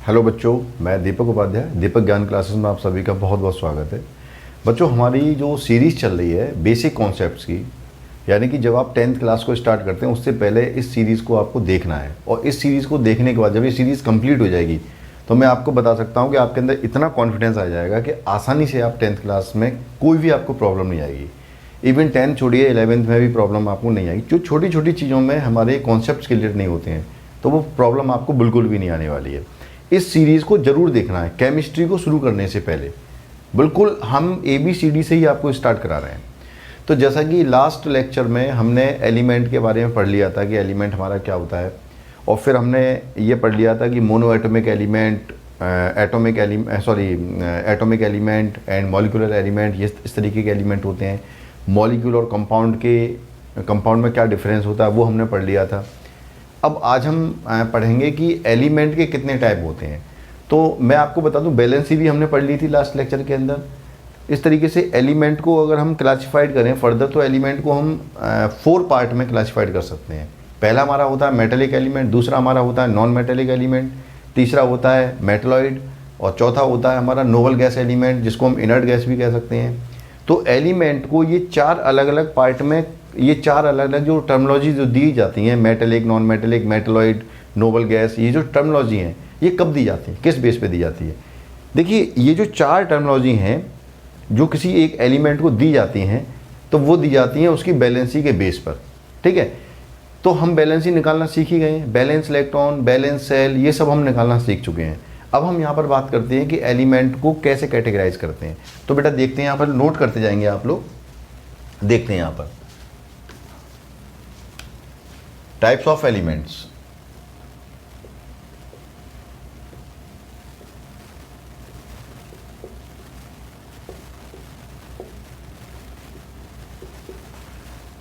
Hello बच्चों, मैं दीपक उपाध्याय दीपक ज्ञान क्लासेस में आप सभी का बहुत बहुत स्वागत है। बच्चों, हमारी जो सीरीज़ चल रही है बेसिक कॉन्सेप्ट्स की, यानी कि जब आप 10th क्लास को स्टार्ट करते हैं उससे पहले इस सीरीज़ को आपको देखना है, और इस सीरीज़ को देखने के बाद जब ये सीरीज़ कंप्लीट हो जाएगी तो मैं आपको बता सकता हूँ कि आपके अंदर इतना कॉन्फिडेंस आ जाएगा कि आसानी से आप 10th क्लास में कोई भी आपको प्रॉब्लम नहीं आएगी। इवन 10th छोड़िए, 11th में भी प्रॉब्लम आपको नहीं आएगी। जो छोटी छोटी चीज़ों में हमारे कॉन्सेप्ट्स क्लियर नहीं होते हैं तो वो प्रॉब्लम आपको बिल्कुल भी नहीं आने वाली है। इस सीरीज़ को ज़रूर देखना है। केमिस्ट्री को शुरू करने से पहले बिल्कुल हम ABCD से ही आपको स्टार्ट करा रहे हैं। तो जैसा कि लास्ट लेक्चर में हमने एलिमेंट के बारे में पढ़ लिया था कि एलिमेंट हमारा क्या होता है, और फिर हमने ये पढ़ लिया था कि mono atomic element, atomic element and molecular element, ये इस तरीके के एलिमेंट होते हैं। मॉलिक्यूल और कंपाउंड में क्या डिफरेंस होता है वो हमने पढ़ लिया था। अब आज हम पढ़ेंगे कि एलिमेंट के कितने टाइप होते हैं। तो मैं आपको बता दूं, वैलेंसी भी हमने पढ़ ली थी लास्ट लेक्चर के अंदर। इस तरीके से एलिमेंट को अगर हम क्लासिफाइड करें फर्दर तो एलिमेंट को हम 4 पार्ट में क्लासिफाइड कर सकते हैं। पहला हमारा होता है मेटेलिक एलिमेंट, दूसरा हमारा होता है नॉन मेटेलिक एलिमेंट, तीसरा होता है मेटलॉइड, और चौथा होता है हमारा नोबल गैस एलिमेंट, जिसको हम इनर्ट गैस भी कह सकते हैं। तो एलिमेंट को ये 4 अलग अलग पार्ट में, ये 4 अलग अलग जो टर्मोलॉजी जो दी जाती हैं, metallic, non metallic, metalloid, noble gas, ये जो टर्मोलॉजी हैं ये कब दी जाती है, किस बेस पे दी जाती है। देखिए, ये जो 4 टर्मोलॉजी हैं जो किसी एक एलिमेंट को दी जाती हैं तो वो दी जाती हैं उसकी बैलेंसी के बेस पर। ठीक है, तो हम बैलेंसी निकालना सीख ही गए हैं। बैलेंस इलेक्ट्रॉन, बैलेंस सेल, ये सब हम निकालना सीख चुके हैं। अब हम यहाँ पर बात करते हैं कि एलिमेंट को कैसे कैटेगराइज करते हैं। तो बेटा देखते हैं, यहाँ पर नोट करते जाएंगे आप लोग। देखते हैं यहाँ पर types of elements.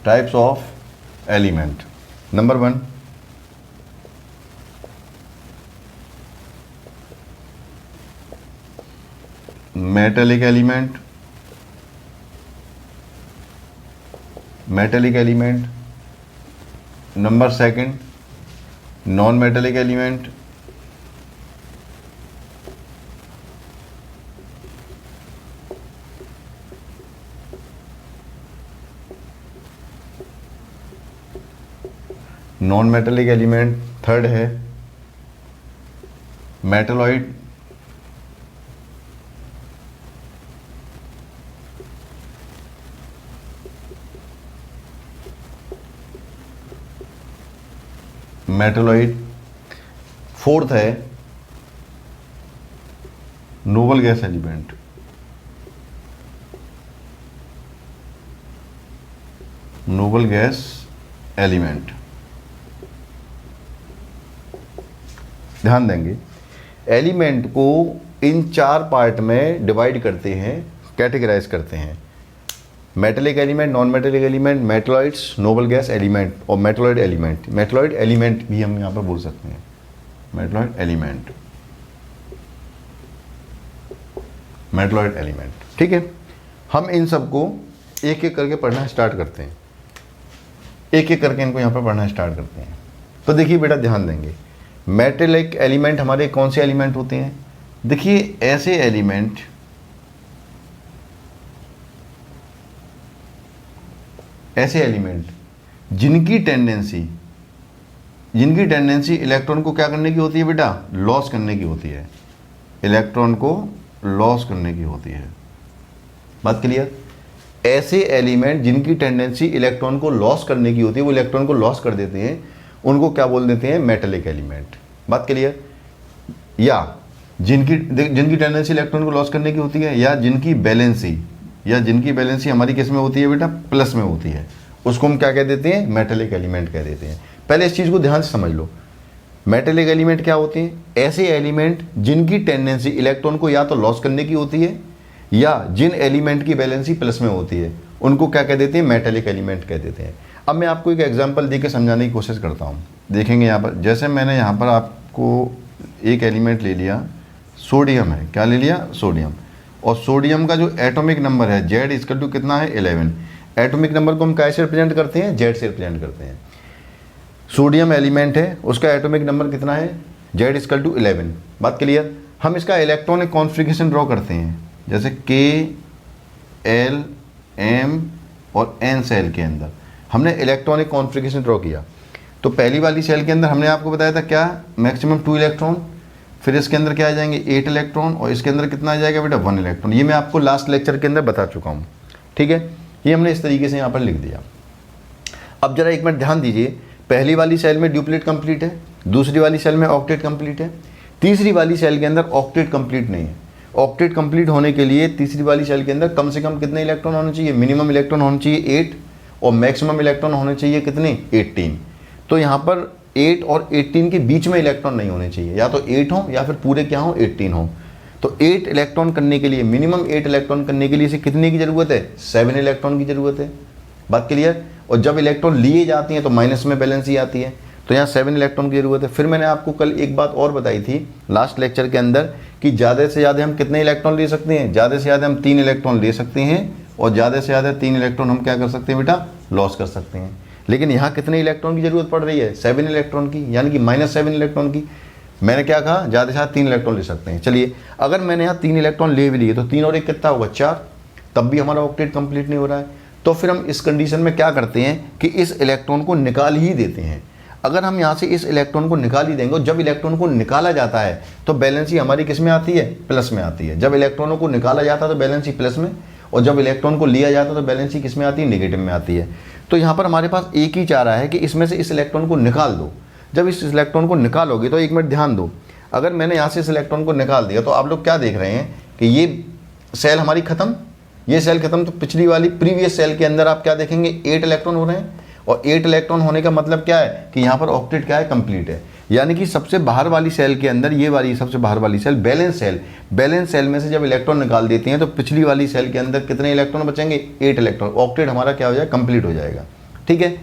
Types of element. Number 1, metallic element, metallic element. Number 2, non metallic element. Non metallic element. 3rd है मेटलॉइड। मेटलॉइड। 4th है noble gas element. Noble gas element. ध्यान देंगे, एलिमेंट को इन 4 पार्ट में डिवाइड करते हैं, categorise करते हैं। Metallic element, non metallic element, metalloids, noble gas element और मेटलॉइड एलिमेंट। मेटलॉइड एलिमेंट भी हम यहाँ पर बोल सकते हैं, मेटलॉइड एलिमेंट, मेटलॉइड एलिमेंट। ठीक है, हम इन सबको एक एक करके पढ़ना स्टार्ट करते हैं। एक एक करके इनको यहाँ पर पढ़ना स्टार्ट करते हैं। तो देखिए बेटा, ध्यान देंगे, मेटेलिक एलिमेंट हमारे कौन से एलिमेंट होते हैं। देखिए, ऐसे एलिमेंट जिनकी टेंडेंसी इलेक्ट्रॉन को क्या करने की होती है बेटा, लॉस करने की होती है। इलेक्ट्रॉन को लॉस करने की होती है। बात क्लियर। ऐसे एलिमेंट जिनकी टेंडेंसी इलेक्ट्रॉन को लॉस करने की होती है, वो इलेक्ट्रॉन को लॉस कर देते हैं, उनको क्या बोल देते हैं, मेटेलिक एलिमेंट। बात क्लियर। या जिनकी टेंडेंसी इलेक्ट्रॉन को लॉस करने की होती है, या जिनकी बैलेंसी हमारी किस में होती है बेटा, प्लस में होती है, उसको हम क्या कह देते हैं, मेटेलिक एलिमेंट कह देते हैं। पहले इस चीज़ को ध्यान से समझ लो। मेटेलिक एलिमेंट क्या होते हैं, ऐसे एलिमेंट जिनकी टेंडेंसी इलेक्ट्रॉन को या तो लॉस करने की होती है, या जिन एलिमेंट की बैलेंसी प्लस में होती है, उनको क्या कह देते हैं, मेटेलिक एलिमेंट कह देते हैं। अब मैं आपको एक एग्जांपल देकर समझाने की कोशिश करता हूँ। देखेंगे यहाँ पर, जैसे मैंने यहाँ पर आपको एक एलिमेंट ले लिया, सोडियम है। क्या ले लिया, सोडियम। और सोडियम का जो एटॉमिक नंबर है Z इक्वल टू कितना है, 11। एटॉमिक नंबर को हम कैसे रिप्रेजेंट करते हैं, Z से रिप्रेजेंट करते हैं। सोडियम एलिमेंट है, उसका एटॉमिक नंबर कितना है, Z इक्वल टू 11। बात क्लियर। हम इसका इलेक्ट्रॉनिक कॉन्फ़िगरेशन ड्रॉ करते हैं, जैसे K, L, M और N सेल के अंदर हमने इलेक्ट्रॉनिक कॉन्फ़िगरेशन ड्रॉ किया। तो पहली वाली सेल के अंदर हमने आपको बताया था क्या, मैक्सिमम 2 इलेक्ट्रॉन, फिर इसके अंदर क्या आ जाएंगे 8 इलेक्ट्रॉन, और इसके अंदर कितना आ जाएगा बेटा 1 इलेक्ट्रॉन। ये मैं आपको लास्ट लेक्चर के अंदर बता चुका हूँ, ठीक है। ये हमने इस तरीके से यहाँ पर लिख दिया। अब जरा एक मिनट ध्यान दीजिए, पहली वाली सेल में ड्यूप्लेट कंप्लीट है, दूसरी वाली सेल में ऑक्टेट कंप्लीट है, तीसरी वाली सेल के अंदर ऑक्टेट कंप्लीट नहीं है। ऑक्टेट कंप्लीट होने के लिए तीसरी वाली सेल के अंदर कम से कम कितने इलेक्ट्रॉन होने चाहिए, मिनिमम इलेक्ट्रॉन होने चाहिए 8 और मैक्सिमम इलेक्ट्रॉन होने चाहिए कितने 18। तो यहाँ पर 8 और 18 के बीच में इलेक्ट्रॉन नहीं होने चाहिए, या तो 8 हो या फिर पूरे क्या हो 18 हो। तो 8 इलेक्ट्रॉन करने के लिए, मिनिमम 8 इलेक्ट्रॉन करने के लिए इसे कितने की ज़रूरत है, 7 इलेक्ट्रॉन की ज़रूरत है। बात क्लियर। और जब इलेक्ट्रॉन लिए जाती हैं तो माइनस में बैलेंस ही आती है, तो यहाँ 7 इलेक्ट्रॉन की ज़रूरत है। फिर मैंने आपको कल एक बात और बताई थी लास्ट लेक्चर के अंदर कि ज़्यादा से ज़्यादा हम कितने इलेक्ट्रॉन ले सकते हैं, ज़्यादा से ज़्यादा हम 3 इलेक्ट्रॉन ले सकते हैं, और ज़्यादा से ज़्यादा 3 इलेक्ट्रॉन हम क्या कर सकते हैं बेटा, लॉस कर सकते हैं। लेकिन यहाँ कितने इलेक्ट्रॉन की ज़रूरत पड़ रही है, 7 इलेक्ट्रॉन की, यानी कि -7 इलेक्ट्रॉन की। मैंने क्या कहा, ज़्यादा से ज़्यादा 3 इलेक्ट्रॉन ले सकते हैं। चलिए, अगर मैंने यहाँ 3 इलेक्ट्रॉन ले भी लिए तो 3 और 1 कितना होगा 4, तब भी हमारा ऑक्टेट कंप्लीट नहीं हो रहा है। तो फिर हम इस कंडीशन में क्या करते हैं कि इस इलेक्ट्रॉन को निकाल ही देते हैं। अगर हम यहाँ से इस इलेक्ट्रॉन को निकाल ही देंगे, और जब इलेक्ट्रॉन को निकाला जाता है तो बैलेंसी हमारी किस में आती है, प्लस में आती है। जब इलेक्ट्रॉनों को निकाला जाता है तो बैलेंसी प्लस में, और जब इलेक्ट्रॉन को लिया जाता है तो बैलेंसी किस में आती है, नेगेटिव में आती है। तो यहाँ पर हमारे पास एक ही चारा है कि इसमें से इस इलेक्ट्रॉन को निकाल दो। जब इस इलेक्ट्रॉन को निकालोगे तो एक मिनट ध्यान दो, अगर मैंने यहाँ से इस इलेक्ट्रॉन को निकाल दिया तो आप लोग क्या देख रहे हैं कि ये सेल हमारी खत्म, ये सेल खत्म। तो पिछली वाली प्रीवियस सेल के अंदर आप क्या देखेंगे, 8 इलेक्ट्रॉन हो रहे हैं, और 8 इलेक्ट्रॉन होने का मतलब क्या है कि यहाँ पर ऑक्टेट क्या है, कंप्लीट है। यानी कि सबसे बाहर वाली सेल के अंदर, ये वाली सबसे बाहर वाली सेल बैलेंस सेल में से जब इलेक्ट्रॉन निकाल देती हैं तो पिछली वाली सेल के अंदर कितने इलेक्ट्रॉन बचेंगे, 8 इलेक्ट्रॉन। ऑक्टेट हमारा क्या हो जाएगा, कंप्लीट हो जाएगा, ठीक है।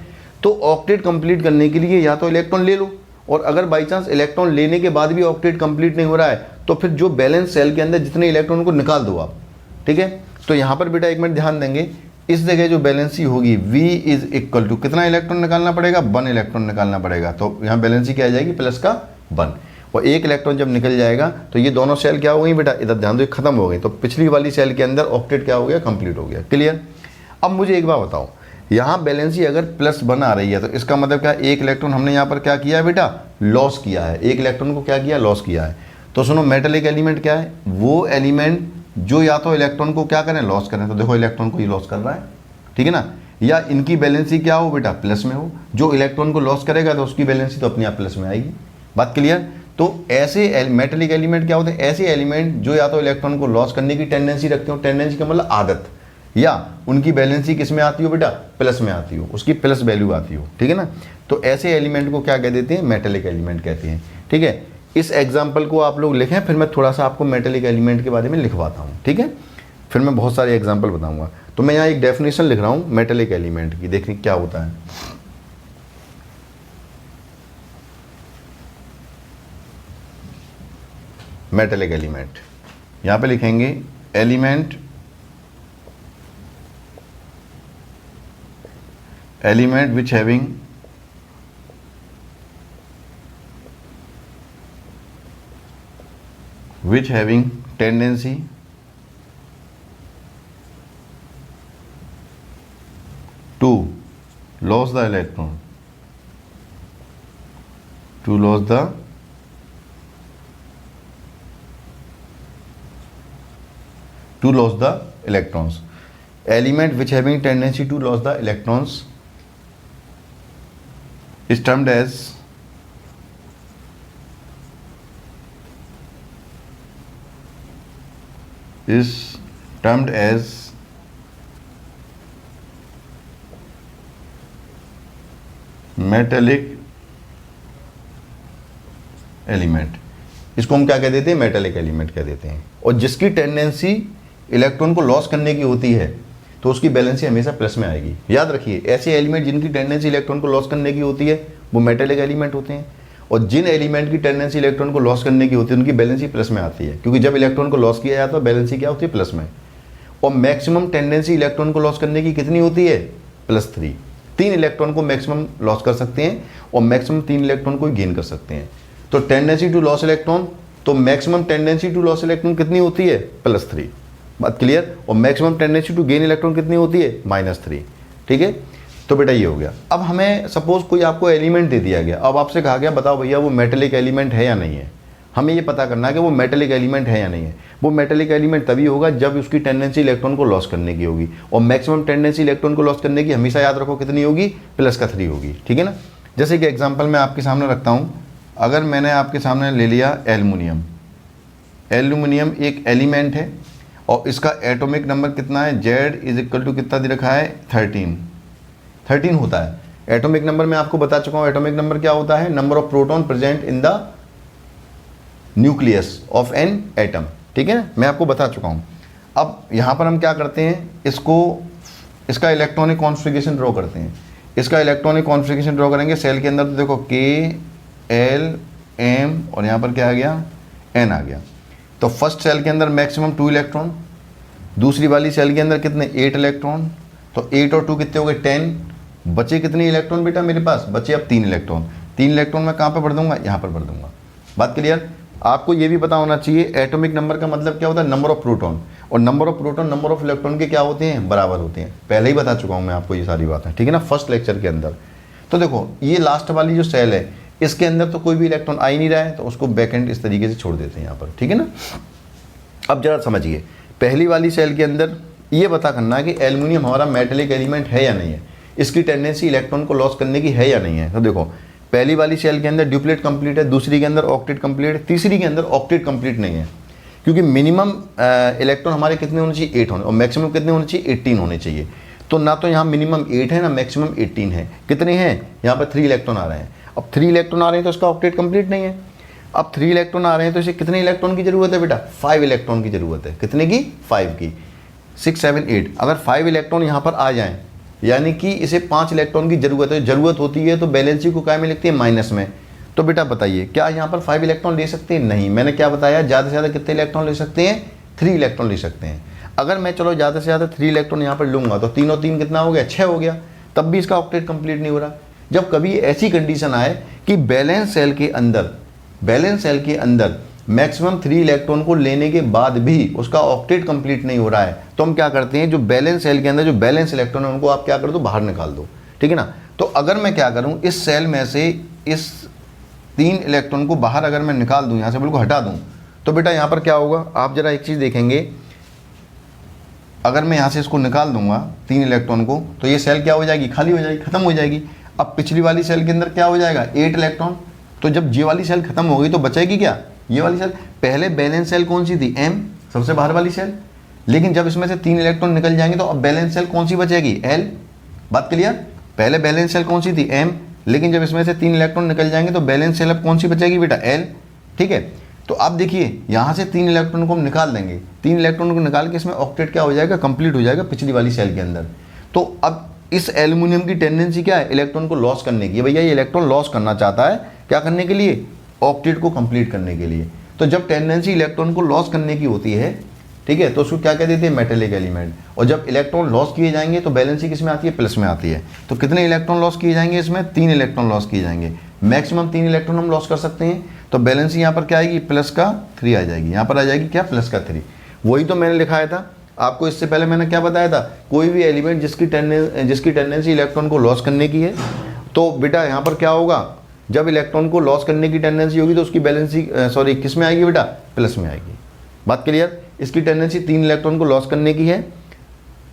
तो ऑक्टेट कंप्लीट करने के लिए या तो इलेक्ट्रॉन ले लो, और अगर बाई चांस इलेक्ट्रॉन लेने के बाद भी ऑक्टेट कंप्लीट नहीं हो रहा है तो फिर जो बैलेंस सेल के अंदर जितने इलेक्ट्रॉन को निकाल दो आप, ठीक है। तो यहाँ पर बेटा एक मिनट ध्यान देंगे, इस जगह जो बैलेंसी होगी V इज इक्वल टू कितना इलेक्ट्रॉन निकालना पड़ेगा, 1 इलेक्ट्रॉन निकालना पड़ेगा। तो यहाँ बैलेंसी क्या आ जाएगी, प्लस का 1, और 1 इलेक्ट्रॉन जब निकल जाएगा तो ये दोनों सेल क्या हो गई बेटा, इधर ध्यान दो, खत्म हो गई। तो पिछली वाली सेल के अंदर ऑक्टेट क्या हो गया, कंप्लीट हो गया। क्लियर। अब मुझे एक बात बताओ, यहाँ बैलेंसी अगर +1 आ रही है तो इसका मतलब क्या, 1 इलेक्ट्रॉन हमने यहाँ पर क्या किया है बेटा, लॉस किया है। 1 इलेक्ट्रॉन को क्या किया, लॉस किया है। तो सुनो, मेटलिक एलिमेंट क्या है, वो एलिमेंट जो या तो इलेक्ट्रॉन को क्या करें, लॉस करें। तो देखो इलेक्ट्रॉन को ये लॉस कर रहा है, ठीक है ना, या इनकी बैलेंसी क्या हो बेटा, प्लस में हो। जो इलेक्ट्रॉन को लॉस करेगा तो उसकी बैलेंसी तो अपने आप प्लस में आएगी। बात क्लियर। तो ऐसे मेटलिक एलिमेंट क्या होते हैं, ऐसे एलिमेंट जो या तो इलेक्ट्रॉन को लॉस करने की टेंडेंसी रखते हो, टेंडेंसी का मतलब आदत, या उनकी बैलेंसी किस में आती हो बेटा, प्लस में आती हो, उसकी प्लस वैल्यू आती हो, ठीक है ना। तो ऐसे एलिमेंट को क्या कह देते हैं, मेटलिक एलिमेंट कहते हैं, ठीक है। इस एग्जाम्पल को आप लोग लिखें, फिर मैं थोड़ा सा आपको मेटलिक एलिमेंट के बारे में लिखवाता हूँ, ठीक है। फिर मैं बहुत सारे एग्जाम्पल बताऊंगा। तो मैं यहाँ एक डेफिनेशन लिख रहा हूँ मेटलिक एलिमेंट की, देखिए क्या होता है। मेटलिक एलिमेंट यहाँ पे लिखेंगे, element which having tendency to lose the electron, to lose the electrons. Element which having tendency to lose the electrons is termed as metallic element. इसको हम क्या कह देते हैं, मेटलिक एलिमेंट कह देते हैं। और जिसकी टेंडेंसी इलेक्ट्रॉन को लॉस करने की होती है तो उसकी बैलेंसी हमेशा प्लस में आएगी। याद रखिए, ऐसे एलिमेंट जिनकी टेंडेंसी इलेक्ट्रॉन को लॉस करने की होती है वो मेटलिक एलिमेंट होते हैं, और जिन एलिमेंट की टेंडेंसी इलेक्ट्रॉन को लॉस करने की होती है उनकी बैलेंसी प्लस में आती है, क्योंकि जब इलेक्ट्रॉन को लॉस किया जाता है बैलेंसी क्या होती है, प्लस में। और मैक्सिमम टेंडेंसी इलेक्ट्रॉन को लॉस करने की कितनी होती है, +3। 3 इलेक्ट्रॉन को मैक्सिमम लॉस कर सकते हैं और मैक्सिमम 3 इलेक्ट्रॉन को गेन कर सकते हैं। तो टेंडेंसी टू लॉस इलेक्ट्रॉन, तो maximum tendency to loss electron कितनी होती है? +3। बात क्लियर? और maximum tendency to gain electron कितनी होती है? -3। ठीक है, तो बेटा ये हो गया। अब हमें सपोज कोई आपको एलिमेंट दे दिया गया, अब आपसे कहा गया बताओ भैया वो मेटेलिक एलिमेंट है या नहीं है। हमें ये पता करना है कि वो मेटेलिक एलिमेंट है या नहीं है। वो मेटेलिक एलिमेंट तभी होगा जब उसकी टेंडेंसी इलेक्ट्रॉन को लॉस करने की होगी, और मैक्सिमम टेंडेंसी इलेक्ट्रॉन को लॉस करने की हमेशा याद रखो कितनी होगी? +3 होगी। ठीक है ना। जैसे कि एग्जाम्पल मैं आपके सामने रखता हूँ, अगर मैंने आपके सामने ले लिया एल्युमिनियम। एल्युमिनियम एक एलिमेंट है और इसका एटॉमिक नंबर कितना है? Z = कितना दे रखा है? 13 होता है। एटॉमिक नंबर मैं आपको बता चुका हूँ, एटॉमिक नंबर क्या होता है? Number of proton present in the nucleus of an atom. ठीक है, मैं आपको बता चुका हूँ। अब यहाँ पर हम क्या करते हैं, इसका इलेक्ट्रॉनिक कॉन्फ़िगरेशन ड्रॉ करते हैं। इसका इलेक्ट्रॉनिक कॉन्फ़िगरेशन ड्रॉ करेंगे सेल के अंदर, तो देखो K L M और यहाँ पर क्या आ गया? N आ गया। तो फर्स्ट सेल के अंदर मैक्सिमम 2 इलेक्ट्रॉन, दूसरी वाली सेल के अंदर कितने? 8 इलेक्ट्रॉन। तो 8 और 2 कितने हो गए? 10। बचे कितने इलेक्ट्रॉन बेटा मेरे पास? बचे अब 3 इलेक्ट्रॉन। 3 इलेक्ट्रॉन मैं कहाँ पर भर दूंगा? यहाँ पर भर दूंगा। बात क्लियर? आपको ये भी पता होना चाहिए एटॉमिक नंबर का मतलब क्या होता है? नंबर ऑफ प्रोटॉन, और number of proton number of electron के क्या होते हैं? बराबर होते हैं। पहले ही बता चुका हूँ मैं आपको ये सारी बातें। ठीक है ना, फर्स्ट लेक्चर के अंदर। तो देखो ये लास्ट वाली जो सेल है इसके अंदर तो कोई भी इलेक्ट्रॉन आ ही नहीं रहा है, तो उसको बैकेंड इस तरीके से छोड़ देते हैं यहाँ पर। ठीक है ना। अब जरा समझिए, पहली वाली सेल के अंदर ये पता करना है कि एल्युमिनियम हमारा मेटेलिक एलिमेंट है या नहीं है, इसकी टेंडेंसी इलेक्ट्रॉन को लॉस करने की है या नहीं है। तो देखो पहली वाली सेल के अंदर ड्यूप्लेट कंप्लीट है, दूसरी के अंदर ऑक्टेट कंप्लीट है, तीसरी के अंदर ऑक्टेट कंप्लीट नहीं है, क्योंकि मिनिमम इलेक्ट्रॉन हमारे कितने होने चाहिए? 8 होने, और मैक्सिमम कितने होने चाहिए? 18 होने चाहिए। तो ना तो यहाँ मिनिमम 8 है ना मैक्सिमम 18 है। कितने हैं? यहाँ पर 3 इलेक्ट्रॉन आ रहे हैं। अब 3 इलेक्ट्रॉन आ रहे हैं तो इसका ऑक्टेट कंप्लीट नहीं है। अब 3 इलेक्ट्रॉन आ रहे हैं तो इसे कितने इलेक्ट्रॉन की जरूरत है बेटा? 5 इलेक्ट्रॉन की जरूरत है। कितने की? 5 की। 6 7 8। अगर 5 इलेक्ट्रॉन यहाँ पर आ जाएं, यानी कि इसे 5 इलेक्ट्रॉन की जरूरत है। जरूरत होती है तो बैलेंसी को क्या में लिखते हैं? माइनस में। तो बेटा बताइए क्या यहाँ पर 5 इलेक्ट्रॉन ले सकते हैं? नहीं। मैंने क्या बताया? ज़्यादा से ज़्यादा कितने इलेक्ट्रॉन ले सकते हैं? 3 इलेक्ट्रॉन ले सकते हैं। अगर मैं चलो ज़्यादा से ज़्यादा 3 इलेक्ट्रॉन यहाँ पर लूँगा तो 3 और 3 कितना हो गया? 6 हो गया। तब भी इसका ऑक्टेट कंप्लीट नहीं हो रहा। जब कभी ऐसी कंडीशन आए कि बैलेंस सेल के अंदर मैक्सिमम 3 इलेक्ट्रॉन को लेने के बाद भी उसका ऑक्टेट कंप्लीट नहीं हो रहा है, तो हम क्या करते हैं? जो बैलेंस सेल के अंदर जो बैलेंस इलेक्ट्रॉन है उनको आप क्या कर दो? बाहर निकाल दो। ठीक है ना। तो अगर मैं क्या करूं, इस सेल में से इस 3 इलेक्ट्रॉन को बाहर अगर मैं निकाल दूं, यहाँ से बिल्कुल हटा दूं, तो बेटा यहाँ पर क्या होगा? आप जरा एक चीज़ देखेंगे, अगर मैं यहाँ से इसको निकाल दूंगा 3 इलेक्ट्रॉन को, तो ये सेल क्या हो जाएगी? खाली हो जाएगी, खत्म हो जाएगी। अब पिछली वाली सेल के अंदर क्या हो जाएगा? 8 इलेक्ट्रॉन। तो जब ये वाली सेल खत्म हो गई तो बचेगी क्या? ये वाली सेल। पहले बैलेंस सेल कौन सी थी? M, सबसे बाहर वाली सेल। लेकिन जब इसमें से 3 इलेक्ट्रॉन निकल जाएंगे तो अब बैलेंस सेल कौन सी बचेगी? L। बात क्लियर? पहले बैलेंस सेल कौन सी थी? M, लेकिन जब इसमें से 3 इलेक्ट्रॉन निकल जाएंगे तो बैलेंस सेल अब कौन सी बचेगी बेटा? L। ठीक है। तो आप देखिए यहाँ से 3 इलेक्ट्रॉन को हम निकाल देंगे, 3 इलेक्ट्रॉन को निकाल के इसमें ऑक्टेट क्या हो जाएगा? कंप्लीट हो जाएगा पिछली वाली सेल के अंदर। तो अब इस एल्युमिनियम की टेंडेंसी क्या है? इलेक्ट्रॉन को लॉस करने की। भैया ये इलेक्ट्रॉन लॉस करना चाहता है, क्या करने के लिए? ऑक्टेट को कंप्लीट करने के लिए। तो जब टेंडेंसी इलेक्ट्रॉन को लॉस करने की होती है, ठीक है, तो उसको क्या कह देते हैं? Metallic element. और जब इलेक्ट्रॉन लॉस किए जाएंगे तो बैलेंसी किस में आती है? प्लस में आती है। तो कितने इलेक्ट्रॉन लॉस किए जाएंगे इसमें? 3 इलेक्ट्रॉन लॉस किए जाएंगे। मैक्सिमम 3 इलेक्ट्रॉन हम लॉस कर सकते हैं। तो बैलेंसी यहाँ पर क्या आएगी? +3 आ जाएगी। यहाँ पर आ जाएगी क्या? +3। वही तो मैंने लिखाया था आपको। इससे पहले मैंने क्या बताया था? कोई भी एलिमेंट जिसकी टेंडेंसी इलेक्ट्रॉन को लॉस करने की है, तो बेटा यहाँ पर क्या होगा? जब इलेक्ट्रॉन को लॉस करने की टेंडेंसी होगी तो उसकी बैलेंसी किस में आएगी बेटा? प्लस में आएगी। बात क्लियर? इसकी टेंडेंसी 3 इलेक्ट्रॉन को लॉस करने की है,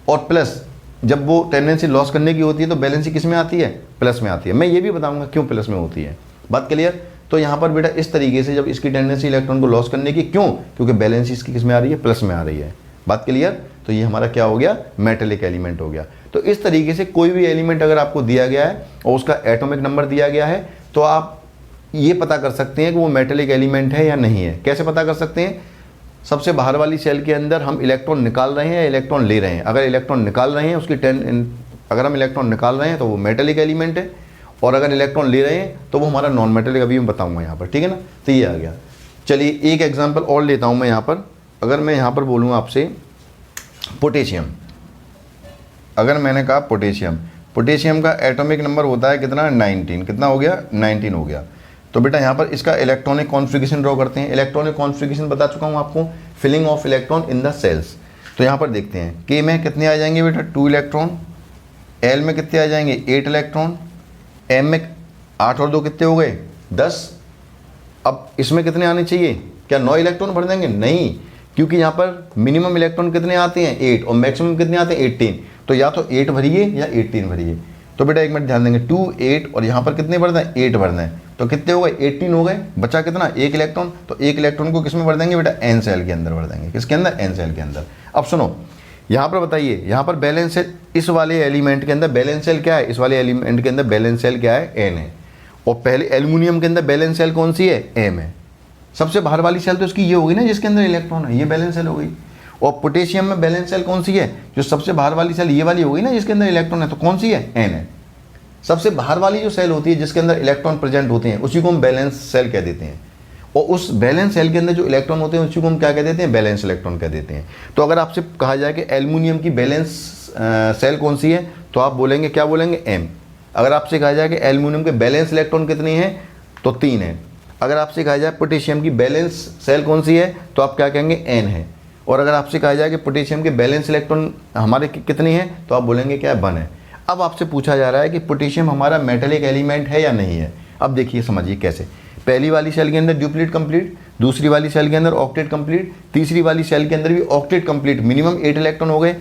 और प्लस जब वो टेंडेंसी लॉस करने की होती है तो बैलेंसी किस में आती है? प्लस में आती है। मैं ये भी बताऊंगा क्यों प्लस में होती है। बात क्लियर? तो यहाँ पर बेटा इस तरीके से जब इसकी टेंडेंसी इलेक्ट्रॉन को लॉस करने की, क्यों? क्योंकि बैलेंसी इसकी किस में आ रही है? प्लस में आ रही है। बात क्लियर? तो ये हमारा क्या हो गया? मेटेलिक एलिमेंट हो गया। तो इस तरीके से कोई भी एलिमेंट अगर आपको दिया गया है और उसका एटॉमिक नंबर दिया गया है, तो आप ये पता कर सकते हैं कि वो मेटेलिक एलिमेंट है या नहीं है। कैसे पता कर सकते हैं? सबसे बाहर वाली सेल के अंदर हम इलेक्ट्रॉन निकाल रहे हैं या इलेक्ट्रॉन ले रहे हैं। अगर इलेक्ट्रॉन निकाल रहे हैं अगर हम इलेक्ट्रॉन निकाल रहे हैं तो वो मेटेलिक एलिमेंट है, और अगर इलेक्ट्रॉन ले रहे हैं तो वो हमारा नॉन मेटेलिक। अभी मैं बताऊंगा यहाँ पर। ठीक है ना। तो ये आ गया। चलिए एक एग्जाम्पल और लेता हूँ मैं यहाँ पर। अगर मैं यहाँ पर बोलूँ आपसे पोटेशियम, अगर मैंने कहा पोटेशियम का एटॉमिक नंबर होता है कितना? 19। कितना हो गया? 19 हो गया। तो तो बेटा यहाँ पर इसका इलेक्ट्रॉनिक कॉन्फ़िगरेशन ड्रॉ करते हैं। इलेक्ट्रॉनिक कॉन्फ़िगरेशन बता चुका हूँ आपको, filling of electron in the shells. तो यहाँ पर देखते हैं के में कितने आ जाएंगे बेटा 2 इलेक्ट्रॉन, एल में कितने आ जाएंगे 8 इलेक्ट्रॉन, एम में 8 और 2 कितने हो गए 10। अब इसमें कितने आने चाहिए, क्या 9 इलेक्ट्रॉन भर देंगे, नहीं, क्योंकि यहाँ पर मिनिमम इलेक्ट्रॉन कितने आते हैं 8 और मैक्सिमम कितने आते हैं 18। तो या तो 8 भरिए या 18 भरिए। तो बेटा एक मिनट ध्यान देंगे 2 8 और यहाँ पर कितने भरना है 8 भरना है। तो कितने हो गए 18 हो गए, बचा कितना 1 इलेक्ट्रॉन। तो 1 इलेक्ट्रॉन को किस में भर देंगे बेटा एन सेल के अंदर भर देंगे। किसके अंदर, एन सेल के अंदर। अब सुनो यहाँ पर बताइए, यहाँ पर बैलेंस सेल, इस वाले एलिमेंट के अंदर बैलेंस सेल क्या है, इस वाले एलिमेंट के अंदर बैलेंस सेल क्या है एन है। और पहले एल्यूमिनियम के अंदर बैलेंस सेल कौन सी है एम है। सबसे बाहर वाली सेल तो इसकी ये होगी ना जिसके अंदर इलेक्ट्रॉन है, ये बैलेंस सेल हो गई। और पोटेशियम में बैलेंस सेल कौन सी है, जो सबसे बाहर वाली सेल ये वाली होगी ना जिसके अंदर इलेक्ट्रॉन है, तो कौन सी है एन है। सबसे बाहर वाली जो सेल होती है जिसके अंदर इलेक्ट्रॉन प्रेजेंट होते हैं उसी को हम बैलेंस सेल कह देते हैं। और उस बैलेंस सेल के अंदर जो इलेक्ट्रॉन होते हैं उसी को हम क्या कह देते हैं, बैलेंस इलेक्ट्रॉन कह देते हैं। तो अगर आपसे कहा जाए कि एल्यूमिनियम की बैलेंस सेल कौन सी है, तो आप बोलेंगे क्या बोलेंगे एम। अगर आपसे कहा जाए कि एल्यूमिनियम के बैलेंस इलेक्ट्रॉन कितने हैं, तो 3 है। अगर आपसे कहा जाए पोटेशियम की बैलेंस सेल कौन सी है, तो आप क्या कहेंगे एन है। और अगर आपसे कहा जाए कि पोटेशियम के बैलेंस इलेक्ट्रॉन हमारे कितने हैं, तो आप बोलेंगे क्या 1 है। अब आपसे पूछा जा रहा है कि पोटेशियम हमारा मेटेलिक एलिमेंट है या नहीं है। अब देखिए समझिए कैसे, पहली वाली सेल के अंदर ड्यूप्लीट कंप्लीट, दूसरी वाली सेल के अंदर ऑक्टेट कंप्लीट, तीसरी वाली सेल के अंदर भी ऑक्टेट कंप्लीट, मिनिमम 8 इलेक्ट्रॉन हो गए।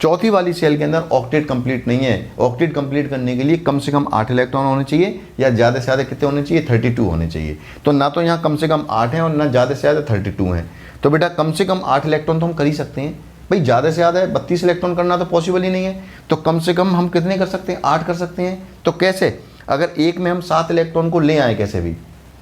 चौथी वाली सेल के अंदर ऑक्टेट कंप्लीट नहीं है। ऑक्टेट कंप्लीट करने के लिए कम से कम 8 इलेक्ट्रॉन होने चाहिए, या ज़्यादा से ज़्यादा कितने होने चाहिए 32 होने चाहिए। तो ना तो यहाँ कम से कम 8 हैं और ना ज़्यादा से ज़्यादा 32 हैं। तो बेटा कम से कम 8 इलेक्ट्रॉन तो हम कर ही सकते हैं भाई, ज़्यादा से ज़्यादा 32 इलेक्ट्रॉन करना तो पॉसिबल ही नहीं है। तो कम से कम हम कितने कर सकते हैं 8 कर सकते हैं। तो कैसे, अगर एक में हम 7 इलेक्ट्रॉन को ले आए कैसे भी,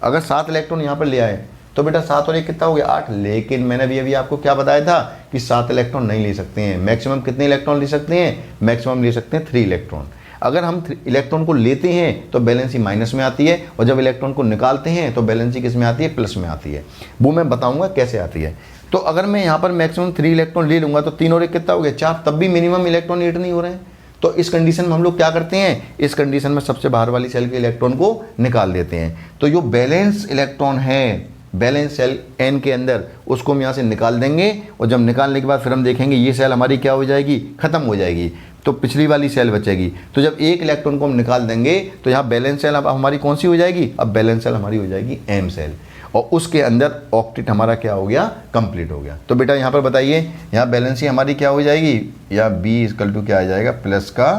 अगर 7 इलेक्ट्रॉन यहाँ पर ले आए तो बेटा 7 और 1 कितना हो गया 8। लेकिन मैंने भी अभी आपको क्या बताया था कि 7 इलेक्ट्रॉन नहीं ले सकते हैं। मैक्सिमम कितने इलेक्ट्रॉन ले सकते हैं, मैक्सिमम ले सकते हैं 3 इलेक्ट्रॉन। अगर हम इलेक्ट्रॉन को लेते हैं तो बैलेंसी माइनस में आती है, और जब इलेक्ट्रॉन को निकालते हैं तो बैलेंसी किस में आती है, प्लस में आती है। वो मैं बताऊंगा कैसे आती है। तो अगर मैं यहाँ पर मैक्सिमम 3 इलेक्ट्रॉन ले लूँगा तो 3 और 1 कितना हो गया 4, तब भी मिनिमम इलेक्ट्रॉन 8 नहीं हो रहे हैं। तो इस कंडीशन में हम लोग क्या करते हैं, इस कंडीशन में सबसे बाहर वाली सेल के इलेक्ट्रॉन को निकाल देते हैं। तो जो बैलेंस इलेक्ट्रॉन है बैलेंस सेल एन के अंदर, उसको हम यहाँ से निकाल देंगे। और जब निकालने के बाद फिर हम देखेंगे ये सेल हमारी क्या हो जाएगी, ख़त्म हो जाएगी, तो पिछली वाली सेल बचेगी। तो जब एक इलेक्ट्रॉन को हम निकाल देंगे तो यहाँ बैलेंस सेल अब हमारी कौन सी हो जाएगी, अब बैलेंस सेल हमारी हो जाएगी एम सेल, और उसके अंदर ऑक्टेट हमारा क्या हो गया, कंप्लीट हो गया। तो बेटा यहाँ पर बताइए, यहाँ बैलेंसी हमारी क्या हो जाएगी, या बी इक्वल टू क्या आ जाएगा, प्लस का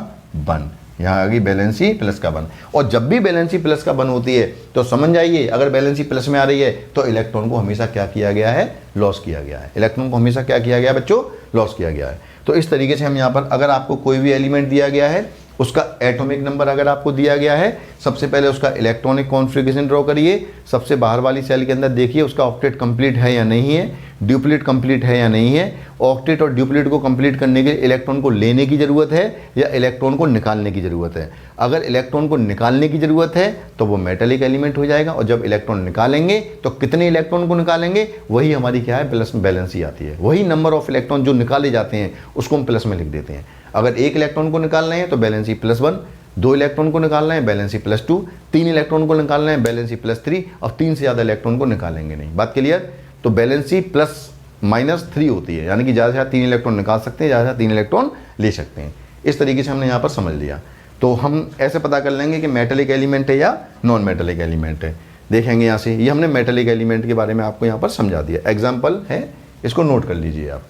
1। यहाँ आ गई बैलेंसी प्लस का 1। और जब भी बैलेंसी प्लस का 1 होती है तो समझ जाइए, अगर बैलेंसी प्लस में आ रही है तो इलेक्ट्रॉन को हमेशा क्या किया गया है, लॉस किया गया है। इलेक्ट्रॉन को हमेशा क्या किया गया है बच्चों, लॉस किया गया है। तो इस तरीके से हम यहाँ पर, अगर आपको कोई भी एलिमेंट दिया गया है, उसका एटॉमिक नंबर अगर आपको दिया गया है, सबसे पहले उसका इलेक्ट्रॉनिक कॉन्फ़िगरेशन ड्रॉ करिए। सबसे बाहर वाली सेल के अंदर देखिए उसका ऑक्टेट कंप्लीट है या नहीं है, ड्यूप्लीट कंप्लीट है या नहीं है। ऑक्टेट और ड्यूप्लीट को कंप्लीट करने के लिए इलेक्ट्रॉन को लेने की ज़रूरत है या इलेक्ट्रॉन को निकालने की ज़रूरत है। अगर इलेक्ट्रॉन को निकालने की ज़रूरत है तो वो मेटेलिक एलिमेंट हो जाएगा, और जब इलेक्ट्रॉन निकालेंगे तो कितने इलेक्ट्रॉन को निकालेंगे, वही हमारी क्या है, प्लस में बैलेंसी आती है। वही नंबर ऑफ इलेक्ट्रॉन जो निकाले जाते हैं उसको हम प्लस में लिख देते हैं। अगर 1 इलेक्ट्रॉन को निकालना है तो बैलेंसी +1, 2 इलेक्ट्रॉन को निकालना है बैलेंसी +2, 3 इलेक्ट्रॉन को निकालना है बैलेंसी +3, और 3 से ज़्यादा इलेक्ट्रॉन को निकालेंगे नहीं। बात क्लियर। तो बैलेंसी +-3 होती है, यानी कि ज़्यादा से ज़्यादा 3 इलेक्ट्रॉन निकाल सकते हैं, ज़्यादा से ज़्यादा 3 इलेक्ट्रॉन ले सकते हैं। इस तरीके से हमने यहाँ पर समझ लिया। तो हम ऐसे पता कर लेंगे कि मेटेलिक एलिमेंट है या नॉन मेटेलिक एलिमेंट है। देखेंगे यहाँ से, ये हमने मेटेलिक एलिमेंट के बारे में आपको यहाँ पर समझा दिया। एग्जाम्पल है, इसको नोट कर लीजिए आप,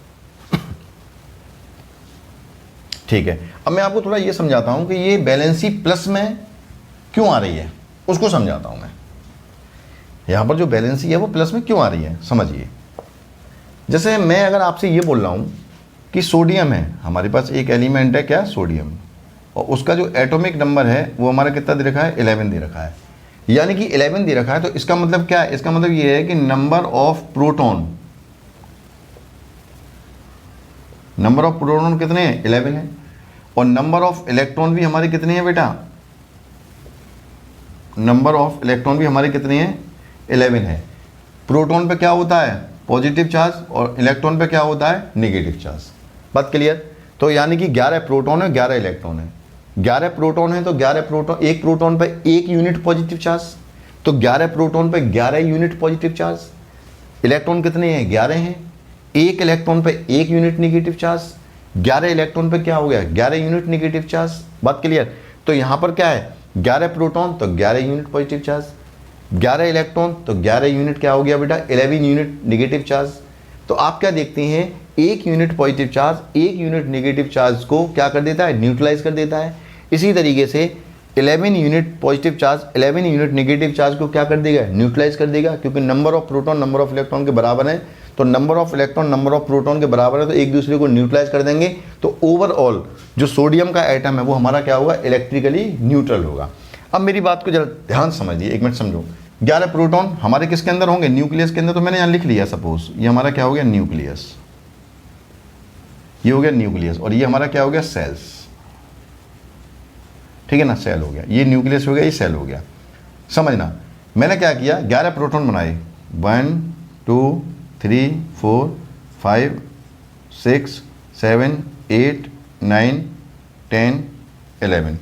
ठीक है। अब मैं आपको थोड़ा ये समझाता हूँ कि ये बैलेंसी प्लस में क्यों आ रही है, उसको समझाता हूँ मैं। यहाँ पर जो बैलेंसी है वो प्लस में क्यों आ रही है, समझिए। जैसे मैं अगर आपसे ये बोल रहा हूँ कि सोडियम है, हमारे पास एक एलिमेंट है क्या, सोडियम, और उसका जो एटॉमिक नंबर है वो हमारा कितना दे रखा है, 11 दे रखा है। यानी कि 11 दे रखा है, तो इसका मतलब क्या है, इसका मतलब ये है कि नंबर ऑफ प्रोटॉन कितने हैं, 11 है। और नंबर ऑफ इलेक्ट्रॉन भी हमारे कितने हैं बेटा, नंबर ऑफ इलेक्ट्रॉन भी हमारे कितने हैं, 11 है। प्रोटॉन पे क्या होता है, पॉजिटिव चार्ज, और इलेक्ट्रॉन पे क्या होता है, नेगेटिव चार्ज। बात क्लियर। तो यानी कि 11 प्रोटॉन है, 11 इलेक्ट्रॉन है। 11 प्रोटॉन है तो 11 प्रोटॉन, एक प्रोटॉन पे 1 यूनिट पॉजिटिव चार्ज, तो 11 प्रोटॉन पे 11 यूनिट पॉजिटिव चार्ज, इलेक्ट्रॉन कितने हैं, 11 हैं, एक इलेक्ट्रॉन पे 1 यूनिट नेगेटिव चार्ज, 11 इलेक्ट्रॉन पे क्या हो गया, 11 यूनिट नेगेटिव चार्ज। बात क्लियर। तो यहाँ पर क्या है, 11 प्रोटॉन तो 11 यूनिट पॉजिटिव चार्ज, 11 इलेक्ट्रॉन तो 11 यूनिट क्या हो गया बेटा, 11 यूनिट नेगेटिव चार्ज। तो आप क्या देखते हैं, 1 unit positive charge 1 unit negative charge को क्या कर देता है, न्यूट्रलाइज कर देता है। इसी तरीके से 11 unit positive charge 11 unit negative charge को क्या कर देगा, न्यूट्रलाइज कर देगा, क्योंकि number of proton number of electron के बराबर है। तो number of electron number of proton के बराबर है, तो एक दूसरे को न्यूट्रलाइज कर देंगे। तो ओवरऑल जो सोडियम का एटम है वो हमारा क्या होगा, इलेक्ट्रिकली न्यूट्रल होगा। अब मेरी बात को जरा ध्यान समझिए, एक मिनट समझो। 11 प्रोटॉन हमारे किसके अंदर होंगे, न्यूक्लियस के अंदर। तो मैंने यहाँ लिख लिया, सपोज ये हमारा क्या हो गया, न्यूक्लियस, ये हो गया न्यूक्लियस, और ये हमारा क्या हो गया, सेल्स। ठीक है ना, सेल हो गया, ये न्यूक्लियस हो गया, ये सेल हो गया। समझना, मैंने क्या किया, 11 प्रोटॉन बनाए, 1 2 3 4 5 6 7 8 9 10 11,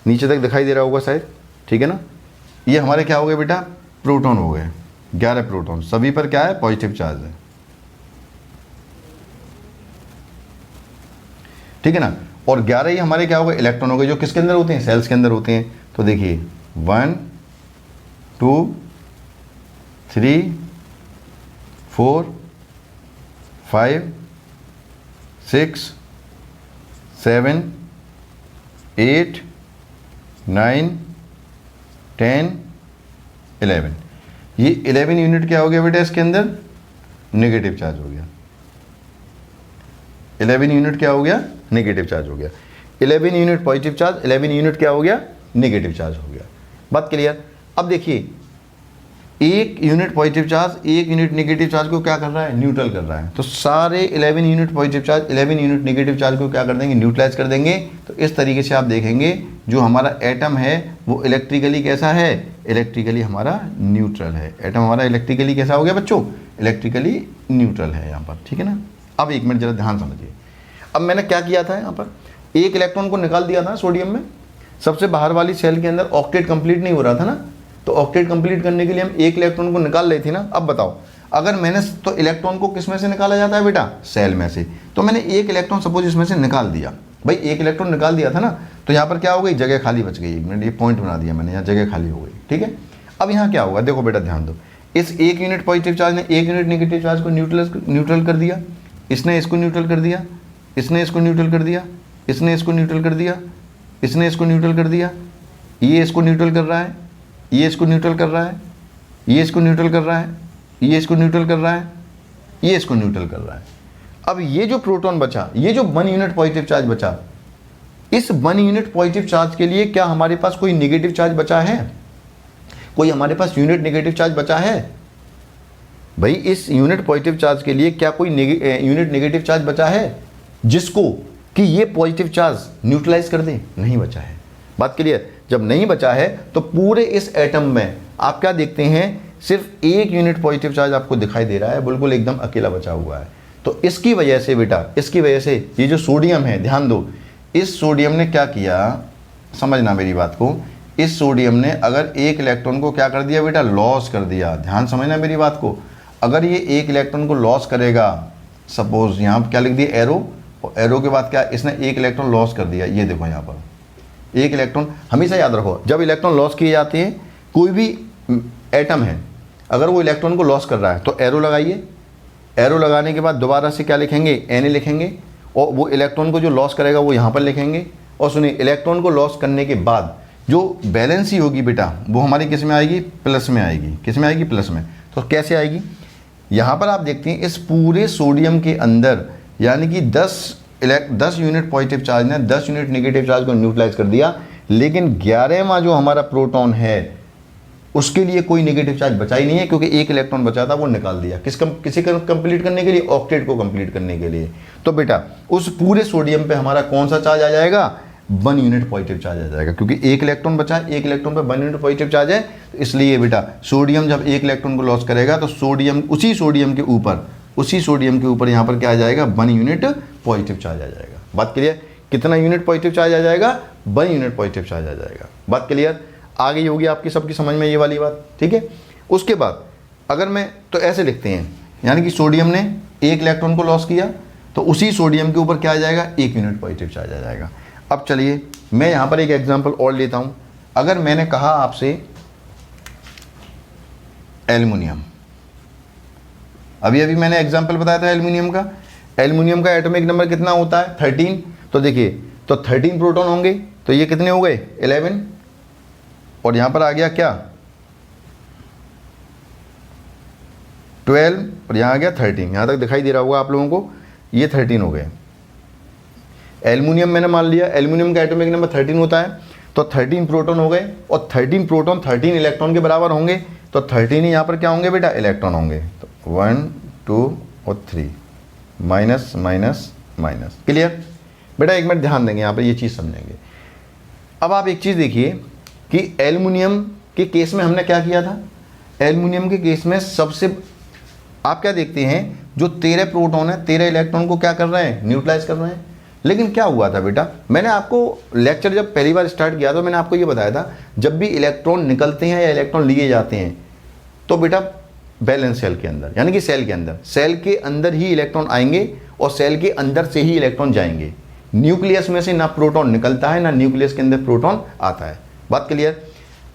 नीचे तक दिखाई दे रहा होगा शायद, ठीक है ना। ये हमारे क्या हो गए बेटा, प्रोटॉन हो गए, 11 प्रोटॉन, सभी पर क्या है, पॉजिटिव चार्ज है, ठीक है ना। और 11 ही हमारे क्या हो गए, इलेक्ट्रॉन हो गए, जो किसके अंदर होते हैं, सेल्स के अंदर होते हैं। तो देखिए 1 2 3 4 5 6 7 8 9 10 11, ये 11 यूनिट क्या हो गया बेटा, इसके अंदर नेगेटिव चार्ज हो गया। 11 यूनिट क्या हो गया, नेगेटिव चार्ज हो गया। 11 यूनिट पॉजिटिव चार्ज, 11 यूनिट क्या हो गया, नेगेटिव चार्ज हो गया। बात क्लियर। अब देखिए 1 unit positive charge 1 unit negative charge को क्या कर रहा है, न्यूट्रल कर रहा है। तो सारे 11 unit positive charge 11 unit negative charge को क्या कर देंगे, न्यूट्रलाइज कर देंगे। तो इस तरीके से आप देखेंगे जो हमारा एटम है वो इलेक्ट्रिकली कैसा है, इलेक्ट्रिकली हमारा न्यूट्रल है। एटम हमारा इलेक्ट्रिकली कैसा हो गया बच्चों, इलेक्ट्रिकली न्यूट्रल है यहाँ पर, ठीक है ना। अब एक मिनट जरा ध्यान समझिए। अब मैंने क्या किया था, यहाँ पर एक इलेक्ट्रॉन को निकाल दिया था सोडियम में, सबसे बाहर वाली सेल के अंदर ऑक्टेट कंप्लीट नहीं हो रहा था ना, तो ऑक्टेट कंप्लीट करने के लिए हम एक इलेक्ट्रॉन को निकाल रहे थे ना। अब बताओ, अगर मैंने, तो इलेक्ट्रॉन को किस में से निकाला जाता है बेटा, सेल में से। तो मैंने एक इलेक्ट्रॉन सपोज इसमें से निकाल दिया, भाई एक इलेक्ट्रॉन निकाल दिया था ना, तो यहाँ पर क्या हो गई, जगह खाली बच गई। एक मिनट, ये पॉइंट बना दिया मैंने, यहाँ जगह खाली हो गई, ठीक है। अब यहाँ क्या होगा, देखो बेटा ध्यान दो, इस 1 यूनिट पॉजिटिव चार्ज ने 1 यूनिट नेगेटिव चार्ज को न्यूट्रल कर दिया, इसने इसको न्यूट्रल कर दिया, इसने इसको न्यूट्रल कर दिया, इसने इसको न्यूट्रल कर दिया, इसने इसको न्यूट्रल कर दिया, ये इसको न्यूट्रल कर रहा है, ये इसको न्यूट्रल कर रहा है, ये इसको न्यूट्रल कर रहा है, ये इसको न्यूट्रल कर रहा है, ये इसको न्यूट्रल कर रहा है। अब ये जो प्रोटॉन बचा, ये जो 1 यूनिट पॉजिटिव चार्ज बचा, इस 1 यूनिट पॉजिटिव चार्ज के लिए क्या हमारे पास कोई नेगेटिव चार्ज बचा है, कोई हमारे पास यूनिट नेगेटिव चार्ज बचा है भाई। इस यूनिट पॉजिटिव चार्ज के लिए क्या कोई यूनिट नेगेटिव चार्ज बचा है जिसको कि ये पॉजिटिव चार्ज न्यूट्रलाइज कर दे, नहीं बचा है। बात क्लियर। जब नहीं बचा है तो पूरे इस एटम में आप क्या देखते हैं, सिर्फ 1 यूनिट पॉजिटिव चार्ज आपको दिखाई दे रहा है, बिल्कुल एकदम अकेला बचा हुआ है। तो इसकी वजह से बेटा, इसकी वजह से ये जो सोडियम है, ध्यान दो, इस सोडियम ने क्या किया, समझना मेरी बात को, इस सोडियम ने अगर एक इलेक्ट्रॉन को क्या कर दिया बेटा, लॉस कर दिया। ध्यान समझना मेरी बात को, अगर ये एक इलेक्ट्रॉन को लॉस करेगा, सपोज यहाँ क्या लिख दिया, एरो, और एरो के बाद क्या, इसने एक इलेक्ट्रॉन लॉस कर दिया। ये देखो यहाँ पर एक इलेक्ट्रॉन, हमेशा याद रखो जब इलेक्ट्रॉन लॉस किए जाते हैं, कोई भी एटम है अगर वो इलेक्ट्रॉन को लॉस कर रहा है तो एरो लगाइए, एरो लगाने के बाद दोबारा से क्या लिखेंगे, Na लिखेंगे, और वो इलेक्ट्रॉन को जो लॉस करेगा वो यहाँ पर लिखेंगे। और सुनिए, इलेक्ट्रॉन को लॉस करने के बाद जो बैलेंस ही होगी बेटा, वो हमारी किस में आएगी, प्लस में आएगी। किस में आएगी, प्लस में। तो कैसे आएगी, यहाँ पर आप देखते हैं इस पूरे सोडियम के अंदर, यानी कि 10 यूनिट पॉजिटिव चार्ज ने 10 यूनिट नेगेटिव चार्ज को न्यूट्रलाइज कर दिया, लेकिन 11वां जो हमारा प्रोटॉन है उसके लिए कोई नेगेटिव चार्ज बचा ही नहीं है, क्योंकि एक इलेक्ट्रॉन बचा था वो निकाल दिया। किसी को कंप्लीट करने के लिए, ऑक्टेट को कंप्लीट करने के लिए। तो बेटा उस पूरे सोडियम पे हमारा कौन सा चार्ज आ जाएगा, 1 यूनिट पॉजिटिव चार्ज आ जाएगा, क्योंकि एक इलेक्ट्रॉन बचा है, एक इलेक्ट्रॉन पे 1 यूनिट पॉजिटिव चार्ज है। तो इसलिए बेटा सोडियम जब एक इलेक्ट्रॉन को लॉस करेगा तो सोडियम, उसी सोडियम के ऊपर यहाँ पर क्या आ जाएगा, 1 यूनिट पॉजिटिव चार्ज आ जाएगा। बात क्लियर। कितना यूनिट पॉजिटिव चार्ज आ जाएगा, 1 यूनिट पॉजिटिव चार्ज आ जाएगा। बात क्लियर। आ गई होगी आपकी सबकी समझ में ये वाली बात, ठीक है। उसके बाद अगर मैं तो ऐसे लिखते हैं, यानी कि सोडियम ने 1 इलेक्ट्रॉन को लॉस किया तो उसी सोडियम के ऊपर क्या आ जाएगा, 1 यूनिट पॉजिटिव चार्ज आ जाएगा। अब चलिए मैं यहाँ पर एक एग्जांपल और लेता हूँ। अगर मैंने कहा आपसे एल्युमिनियम, अभी अभी मैंने एग्जांपल बताया था एल्युमिनियम का, एल्युमिनियम का एटॉमिक नंबर कितना होता है 13, तो देखिए तो 13 प्रोटॉन होंगे, तो ये कितने हो गए 11, और यहाँ पर आ गया क्या 12, और यहाँ आ गया 13, यहाँ तक दिखाई दे रहा होगा आप लोगों को, ये 13 हो गए। एल्युमिनियम मैंने मान लिया, एल्युमिनियम का एटॉमिक नंबर 13 होता है, तो 13 प्रोटॉन हो गए, और 13 प्रोटॉन 13 इलेक्ट्रॉन के बराबर होंगे, तो 13 ही यहाँ पर क्या होंगे बेटा, इलेक्ट्रॉन होंगे। तो 1 2 और 3 माइनस माइनस माइनस, क्लियर बेटा। एक मिनट ध्यान देंगे यहाँ पर, ये चीज़ समझेंगे। अब आप एक चीज़ देखिए कि एल्युमिनियम के केस में हमने क्या किया था, एल्युमिनियम के केस में सबसे आप क्या देखते हैं, जो 13 प्रोटॉन है 13 इलेक्ट्रॉन को क्या कर रहे हैं, न्यूट्रलाइज कर रहे हैं। लेकिन क्या हुआ था बेटा, मैंने आपको लेक्चर जब पहली बार स्टार्ट किया तो मैंने आपको ये बताया था, जब भी इलेक्ट्रॉन निकलते हैं या इलेक्ट्रॉन लिए जाते हैं तो बेटा बैलेंस सेल के अंदर, यानी कि सेल के अंदर ही इलेक्ट्रॉन आएंगे और सेल के अंदर से ही इलेक्ट्रॉन जाएंगे। न्यूक्लियस में से ना प्रोटॉन निकलता है ना न्यूक्लियस के अंदर प्रोटॉन आता है। बात क्लियर।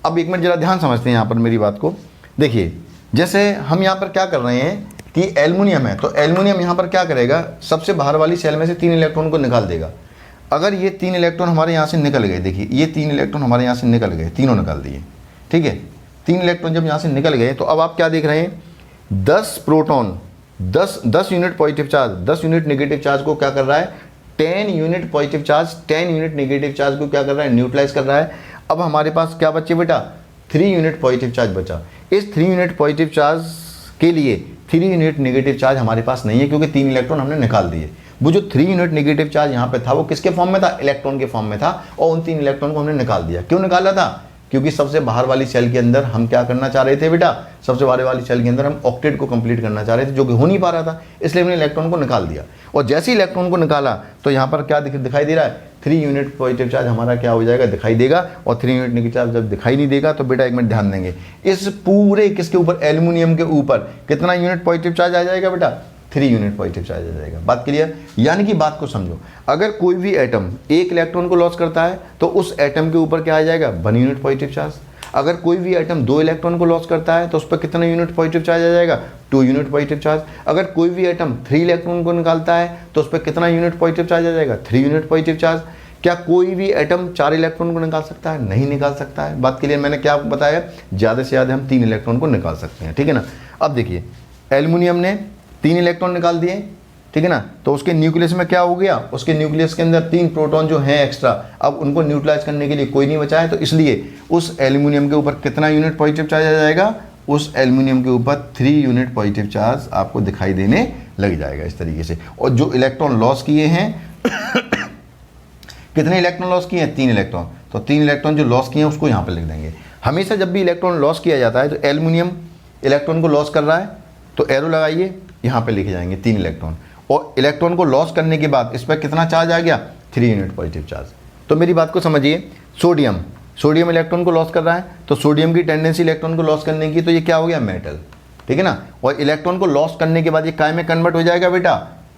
अब एक मिनट जरा ध्यान समझते हैं यहाँ पर मेरी बात को। देखिए जैसे हम यहाँ पर क्या कर रहे हैं कि एल्युमिनियम है, तो एल्युमिनियम यहाँ पर क्या करेगा, सबसे बाहर वाली सेल में से 3 इलेक्ट्रॉन को निकाल देगा। अगर ये 3 इलेक्ट्रॉन हमारे यहाँ से निकल गए, देखिए ये 3 इलेक्ट्रॉन हमारे यहाँ से निकल गए, तीनों निकाल दिए, ठीक है। 3 इलेक्ट्रॉन जब यहाँ से निकल गए तो अब आप क्या देख रहे हैं, 10 proton 10 unit positive charge 10 unit negative charge को क्या कर रहा है, 10 unit positive charge 10 unit negative charge को क्या कर रहा है, न्यूट्रलाइज कर रहा है। अब हमारे पास क्या बचे बेटा, 3 यूनिट पॉजिटिव चार्ज बचा। इस 3 यूनिट पॉजिटिव चार्ज के लिए 3 यूनिट नेगेटिव चार्ज हमारे पास नहीं है, क्योंकि 3 इलेक्ट्रॉन हमने निकाल दिए। वो जो 3 यूनिट नेगेटिव चार्ज यहाँ पे था वो किसके फॉर्म में था, इलेक्ट्रॉन के फॉर्म में था, और उन 3 इलेक्ट्रॉन को हमने निकाल दिया। क्यों निकाला था, क्योंकि सबसे बाहर वाली सेल के अंदर हम क्या करना चाह रहे थे बेटा, सबसे बाहर वाली सेल के अंदर हम ऑक्टेट को कंप्लीट करना चाह रहे थे, जो कि हो नहीं पा रहा था, इसलिए हमने इलेक्ट्रॉन को निकाल दिया। और जैसे ही इलेक्ट्रॉन को निकाला तो यहाँ पर क्या दिखाई दे रहा है, 3 यूनिट पॉजिटिव चार्ज हमारा क्या हो जाएगा, दिखाई देगा। और 3 यूनिट नेगेटिव चार्ज जब दिखाई नहीं देगा तो बेटा एक मिनट ध्यान देंगे, इस पूरे किसके ऊपर, एल्युमिनियम के ऊपर कितना यूनिट पॉजिटिव चार्ज आ जाएगा बेटा, 3 यूनिट पॉजिटिव चार्ज आ जाएगा। बात क्लियर। यानी कि बात को समझो, अगर कोई भी एटम 1 इलेक्ट्रॉन को लॉस करता है तो उस एटम के ऊपर क्या आ जाएगा, 1 यूनिट पॉजिटिव चार्ज। अगर कोई भी एटम 2 इलेक्ट्रॉन को लॉस करता है तो उस पर कितना यूनिट पॉजिटिव चार्ज आ जाएगा, 2 यूनिट पॉजिटिव चार्ज। अगर कोई भी एटम 3 इलेक्ट्रॉन को निकालता है तो उस पर कितना यूनिट पॉजिटिव चार्ज आ जाएगा, 3 यूनिट पॉजिटिव चार्ज। क्या कोई भी एटम 4 इलेक्ट्रॉन को निकाल सकता है, नहीं निकाल सकता है। बात के लिए मैंने क्या बताया, ज़्यादा से ज़्यादा हम 3 इलेक्ट्रॉन को निकाल सकते हैं, ठीक है ना। अब देखिए एल्युमिनियम ने 3 इलेक्ट्रॉन निकाल दिए, ठीक है ना, तो उसके न्यूक्लियस में क्या हो गया, उसके न्यूक्लियस के अंदर 3 प्रोटॉन जो हैं एक्स्ट्रा, अब उनको न्यूट्रलाइज करने के लिए कोई नहीं बचा है, तो इसलिए उस एल्युमिनियम के ऊपर कितना यूनिट पॉजिटिव चार्ज आ जाएगा, उस एल्युमिनियम के ऊपर 3 यूनिट पॉजिटिव चार्ज आपको दिखाई देने लग जाएगा इस तरीके से। और जो इलेक्ट्रॉन लॉस किए हैं कितने इलेक्ट्रॉन लॉस किए हैं, 3 इलेक्ट्रॉन, तो 3 इलेक्ट्रॉन जो लॉस किए हैं उसको यहाँ पर लिख देंगे। हमेशा जब भी इलेक्ट्रॉन लॉस किया जाता है तो एल्युमिनियम इलेक्ट्रॉन को लॉस कर रहा है तो एरो लगाइए, यहाँ पे लिखे जाएंगे 3 इलेक्ट्रॉन। और इलेक्ट्रॉन को लॉस करने के बाद इस पर कितना चार्ज आ गया, 3 यूनिट पॉजिटिव चार्ज। तो मेरी बात को समझिए, सोडियम इलेक्ट्रॉन को लॉस कर रहा है, तो सोडियम की टेंडेंसी इलेक्ट्रॉन को लॉस करने की, तो ये क्या हो गया, मेटल, ठीक है ना। और इलेक्ट्रॉन को लॉस करने के बाद ये काय में कन्वर्ट हो जाएगा बेटा,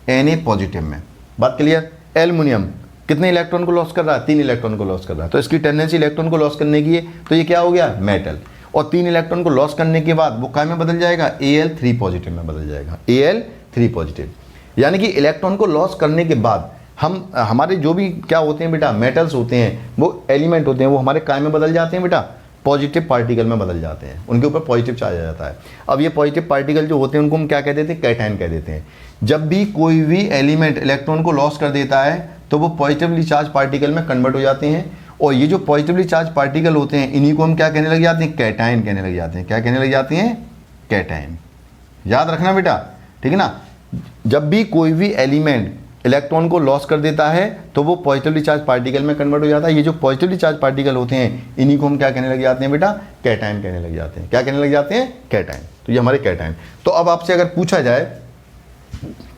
Na पॉजिटिव में। बात क्लियर। एल्युमिनियम कितने इलेक्ट्रॉन को लॉस कर रहा है, 3 इलेक्ट्रॉन को लॉस कर रहा है, तो इसकी टेंडेंसी इलेक्ट्रॉन को लॉस करने की है, तो ये क्या हो गया, मेटल। और 3 इलेक्ट्रॉन को लॉस करने के बाद वो काय में बदल जाएगा, Al3 पॉजिटिव में बदल जाएगा, Al3 पॉजिटिव। यानी कि इलेक्ट्रॉन को लॉस करने के बाद हमारे जो भी क्या होते हैं बेटा, मेटल्स होते हैं, वो एलिमेंट होते हैं, वो हमारे काय में बदल जाते हैं बेटा, पॉजिटिव पार्टिकल में बदल जाते हैं, उनके ऊपर पॉजिटिव चार्ज आ जाता है। अब ये पॉजिटिव पार्टिकल जो होते हैं उनको हम क्या कह देते हैं, कैटायन कह देते हैं। जब भी कोई भी एलिमेंट इलेक्ट्रॉन को लॉस कर देता है तो वो पॉजिटिवली चार्ज पार्टिकल में कन्वर्ट हो जाते हैं, और ये जो पॉजिटिवली चार्ज पार्टिकल होते हैं इन्हीं को हम क्या कहने लग जाते हैं, कैटायन कहने लग जाते हैं। क्या कहने लग जाते हैं, कैटायन। याद रखना बेटा, ठीक है ना। जब भी कोई भी एलिमेंट इलेक्ट्रॉन को लॉस कर देता है तो वो पॉजिटिवली चार्ज पार्टिकल में कन्वर्ट हो जाता है। ये जो पॉजिटिवली चार्ज पार्टिकल होते हैं इन्हीं को हम क्या कहने लग जाते हैं बेटा, कैटायन कहने लग जाते हैं। क्या कहने लग जाते हैं, कैटायन। तो ये हमारे कैटायन। तो अब आपसे अगर पूछा जाए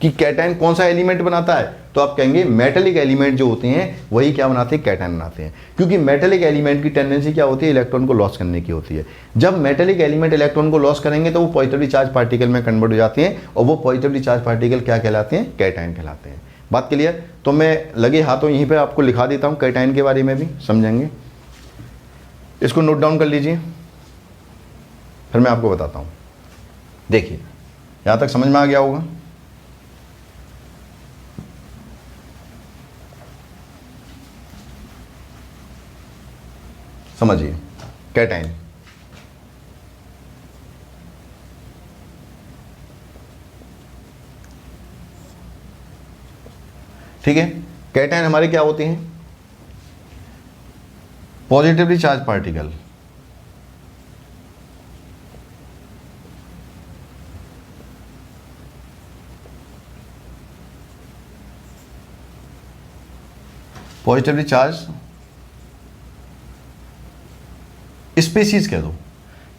कि कैटायन कौन सा एलिमेंट बनाता है, तो आप कहेंगे मेटेलिक एलिमेंट जो होते हैं वही क्या बनाते हैं, कैटायन बनाते हैं। क्योंकि मेटेलिक एलिमेंट की टेंडेंसी क्या होती है, इलेक्ट्रॉन को लॉस करने की होती है। जब मेटेलिक एलिमेंट इलेक्ट्रॉन को लॉस करेंगे तो वो पॉजिटिवली चार्ज पार्टिकल में कन्वर्ट हो जाते हैं, और वो पॉजिटिवली चार्ज पार्टिकल क्या कहलाते हैं, कैटायन कहलाते हैं। बात क्लियर? तो मैं लगे हाथों यहीं पर आपको लिखा देता हूँ कैटायन के बारे में भी समझेंगे। इसको नोट डाउन कर लीजिए, फिर मैं आपको बताता हूँ। देखिए यहाँ तक समझ में आ गया होगा। समझिए कैटायन, ठीक है। कैटायन हमारे क्या होते हैं, positively charge particle. Positively charge species कह दो,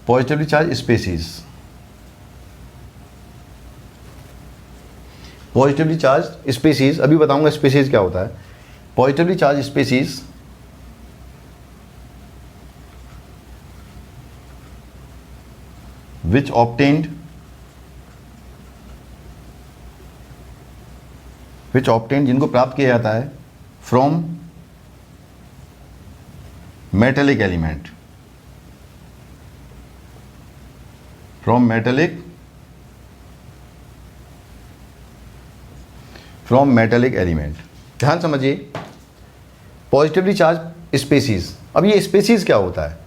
positively charge species, positively charge species. अभी बताऊंगा स्पेसीज क्या होता है। Positively charge species which obtained जिनको प्राप्त किया जाता है from metallic element, from metallic element. ध्यान समझिए, पॉजिटिवली चार्ज स्पेसीज। अब ये स्पेसीज क्या होता है,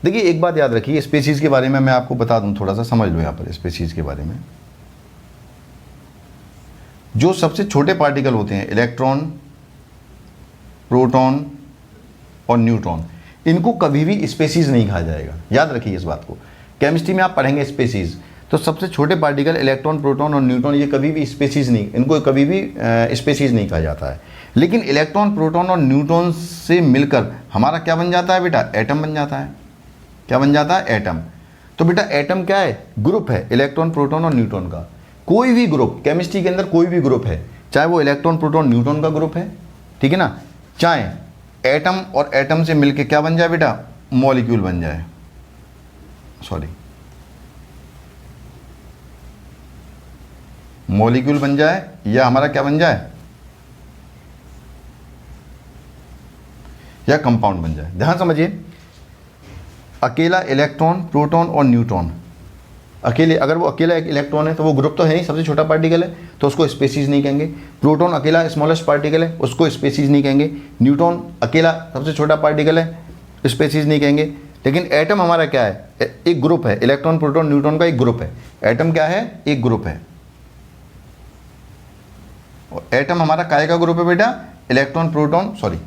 देखिए एक बात याद रखिए, स्पेसीज के बारे में मैं आपको बता दूं, थोड़ा सा समझ लो यहाँ पर स्पेसीज के बारे में। जो सबसे छोटे पार्टिकल होते हैं, इलेक्ट्रॉन, प्रोटॉन और न्यूट्रॉन, इनको कभी भी स्पेसीज नहीं कहा जाएगा। याद रखिए इस बात को, केमिस्ट्री में आप पढ़ेंगे स्पेसीज, तो सबसे छोटे पार्टिकल इलेक्ट्रॉन, प्रोटॉन और न्यूट्रॉन, ये कभी भी स्पेसीज नहीं, इनको कभी भी स्पेसीज नहीं कहा जाता है। लेकिन इलेक्ट्रॉन, प्रोटॉन और न्यूट्रॉन से मिलकर हमारा क्या बन जाता है बेटा, एटम बन जाता है। क्या बन जाता है, एटम। तो बेटा एटम क्या है, ग्रुप है इलेक्ट्रॉन, प्रोटॉन और न्यूट्रॉन का। कोई भी ग्रुप केमिस्ट्री के अंदर, कोई भी ग्रुप है, चाहे वो इलेक्ट्रॉन, प्रोटॉन, न्यूट्रॉन का ग्रुप है, ठीक है ना, चाहे एटम और एटम से मिलके क्या बन जाए बेटा, मॉलिक्यूल बन जाए, सॉरी मॉलिक्यूल बन जाए, या हमारा क्या बन जाए, या कंपाउंड बन जाए। ध्यान समझिए, अकेला इलेक्ट्रॉन, प्रोटॉन और न्यूट्रॉन, अकेले, अगर वो अकेला एक इलेक्ट्रॉन है तो वो ग्रुप तो है ही, सबसे छोटा पार्टिकल है, तो उसको स्पेसीज नहीं कहेंगे। प्रोटॉन अकेला स्मॉलेस्ट पार्टिकल है, उसको स्पेसीज नहीं कहेंगे। न्यूट्रॉन अकेला सबसे छोटा पार्टिकल है, स्पेसीज नहीं कहेंगे। लेकिन एटम हमारा क्या है, एक ग्रुप है, इलेक्ट्रॉन, प्रोटॉन, न्यूट्रॉन का एक ग्रुप है। एटम क्या है, एक ग्रुप है। और एटम हमारा काय का ग्रुप है बेटा, इलेक्ट्रॉन, प्रोटॉन, सॉरी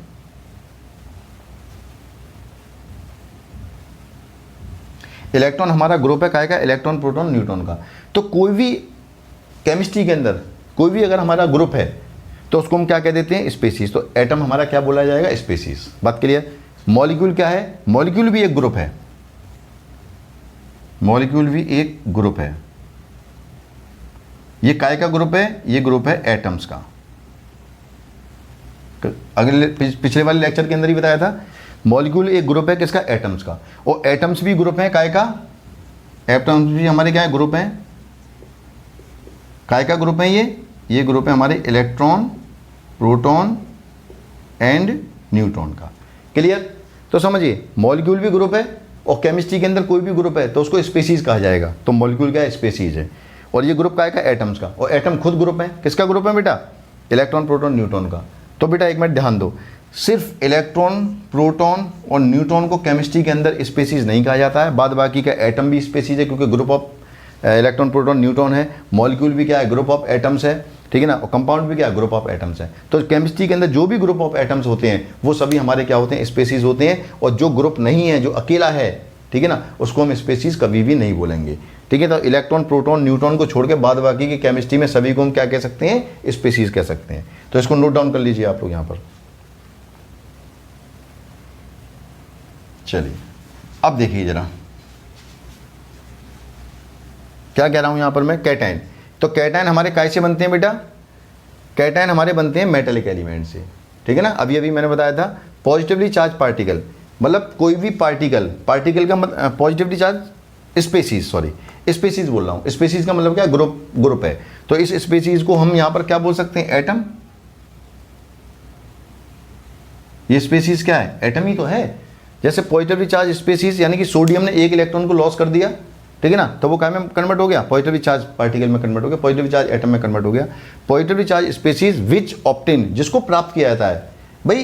इलेक्ट्रॉन हमारा ग्रुप है काय का, इलेक्ट्रॉन, प्रोटॉन, न्यूट्रॉन का। तो कोई भी केमिस्ट्री के अंदर कोई भी अगर हमारा ग्रुप है तो उसको हम क्या कह देते हैं, स्पेसीज। तो एटम हमारा क्या बोला जाएगा, स्पेसीज। बात क्लियर? मॉलिक्यूल क्या है, मॉलिक्यूल भी एक ग्रुप है, मॉलिक्यूल भी एक ग्रुप है। ये काय का ग्रुप है, ये ग्रुप है एटम्स का। अगले पिछले वाले लेक्चर के अंदर ही बताया था, मॉलिक्यूल एक ग्रुप है किसका, एटम्स का। और एटम्स भी ग्रुप है काय का, एटम्स भी हमारे क्या है, ग्रुप हैं। काय का ग्रुप है ये ग्रुप है हमारे इलेक्ट्रॉन, प्रोटॉन एंड न्यूट्रॉन का। क्लियर? तो समझिए, मॉलिक्यूल भी ग्रुप है, और केमिस्ट्री के अंदर कोई भी ग्रुप है तो उसको स्पेसीज कहा जाएगा। तो मॉलिक्यूल क्या है, स्पेसीज है। और ये ग्रुप काय का, एटम्स का। और एटम खुद ग्रुप है, किसका ग्रुप है बेटा, इलेक्ट्रॉन, प्रोटॉन, न्यूट्रॉन का। तो बेटा एक मिनट ध्यान दो, सिर्फ इलेक्ट्रॉन, प्रोटॉन और न्यूट्रॉन को केमिस्ट्री के अंदर स्पेसीज नहीं कहा जाता है, बाद बाकी का एटम भी स्पेसीज है, क्योंकि group of electron, proton, neutron है। मॉलिक्यूल भी क्या है, ग्रुप ऑफ एटम्स है, ठीक है ना। और कंपाउंड भी क्या है, ग्रुप ऑफ एटम्स है। तो केमिस्ट्री के अंदर जो भी ग्रुप ऑफ एटम्स होते हैं वो सभी हमारे क्या होते हैं, स्पेसीज होते हैं। और जो ग्रुप नहीं है, जो अकेला है, ठीक है ना, उसको हम स्पेसीज कभी भी नहीं बोलेंगे, ठीक है। तो इलेक्ट्रॉन, प्रोटॉन, न्यूट्रॉन को छोड़ के बाद बाकी की केमिस्ट्री में सभी को हम क्या कह सकते हैं, स्पेसीज कह सकते हैं। तो इसको नोट डाउन कर लीजिए आप लोग यहाँ पर। चलिए अब देखिए जरा क्या कह रहा हूं यहां पर मैं, कैटायन। तो कैटायन हमारे काय से बनते हैं बेटा, कैटायन हमारे बनते हैं मेटेलिक एलिमेंट से, ठीक है ना। अभी अभी मैंने बताया था पॉजिटिवली चार्ज पार्टिकल, मतलब कोई भी पार्टिकल का पॉजिटिवली चार्ज स्पेसीज बोल रहा हूँ। स्पेसीज का मतलब क्या, ग्रुप है। तो इस स्पेसीज को हम यहाँ पर क्या बोल सकते हैं, एटम। ये स्पेसीज क्या है, एटम ही तो है। जैसे पॉजिटिवली चार्ज स्पेसीज यानी कि सोडियम ने एक इलेक्ट्रॉन को लॉस कर दिया, ठीक है ना, तो वो क्या में कन्वर्ट हो गया, पॉजिटिवली चार्ज पार्टिकल में कन्वर्ट हो गया, पॉजिटिवली चार्ज एटम में कन्वर्ट हो गया। पॉजिटिवली चार्ज स्पेसीज विच ऑब्टेन, जिसको प्राप्त किया जाता है। भाई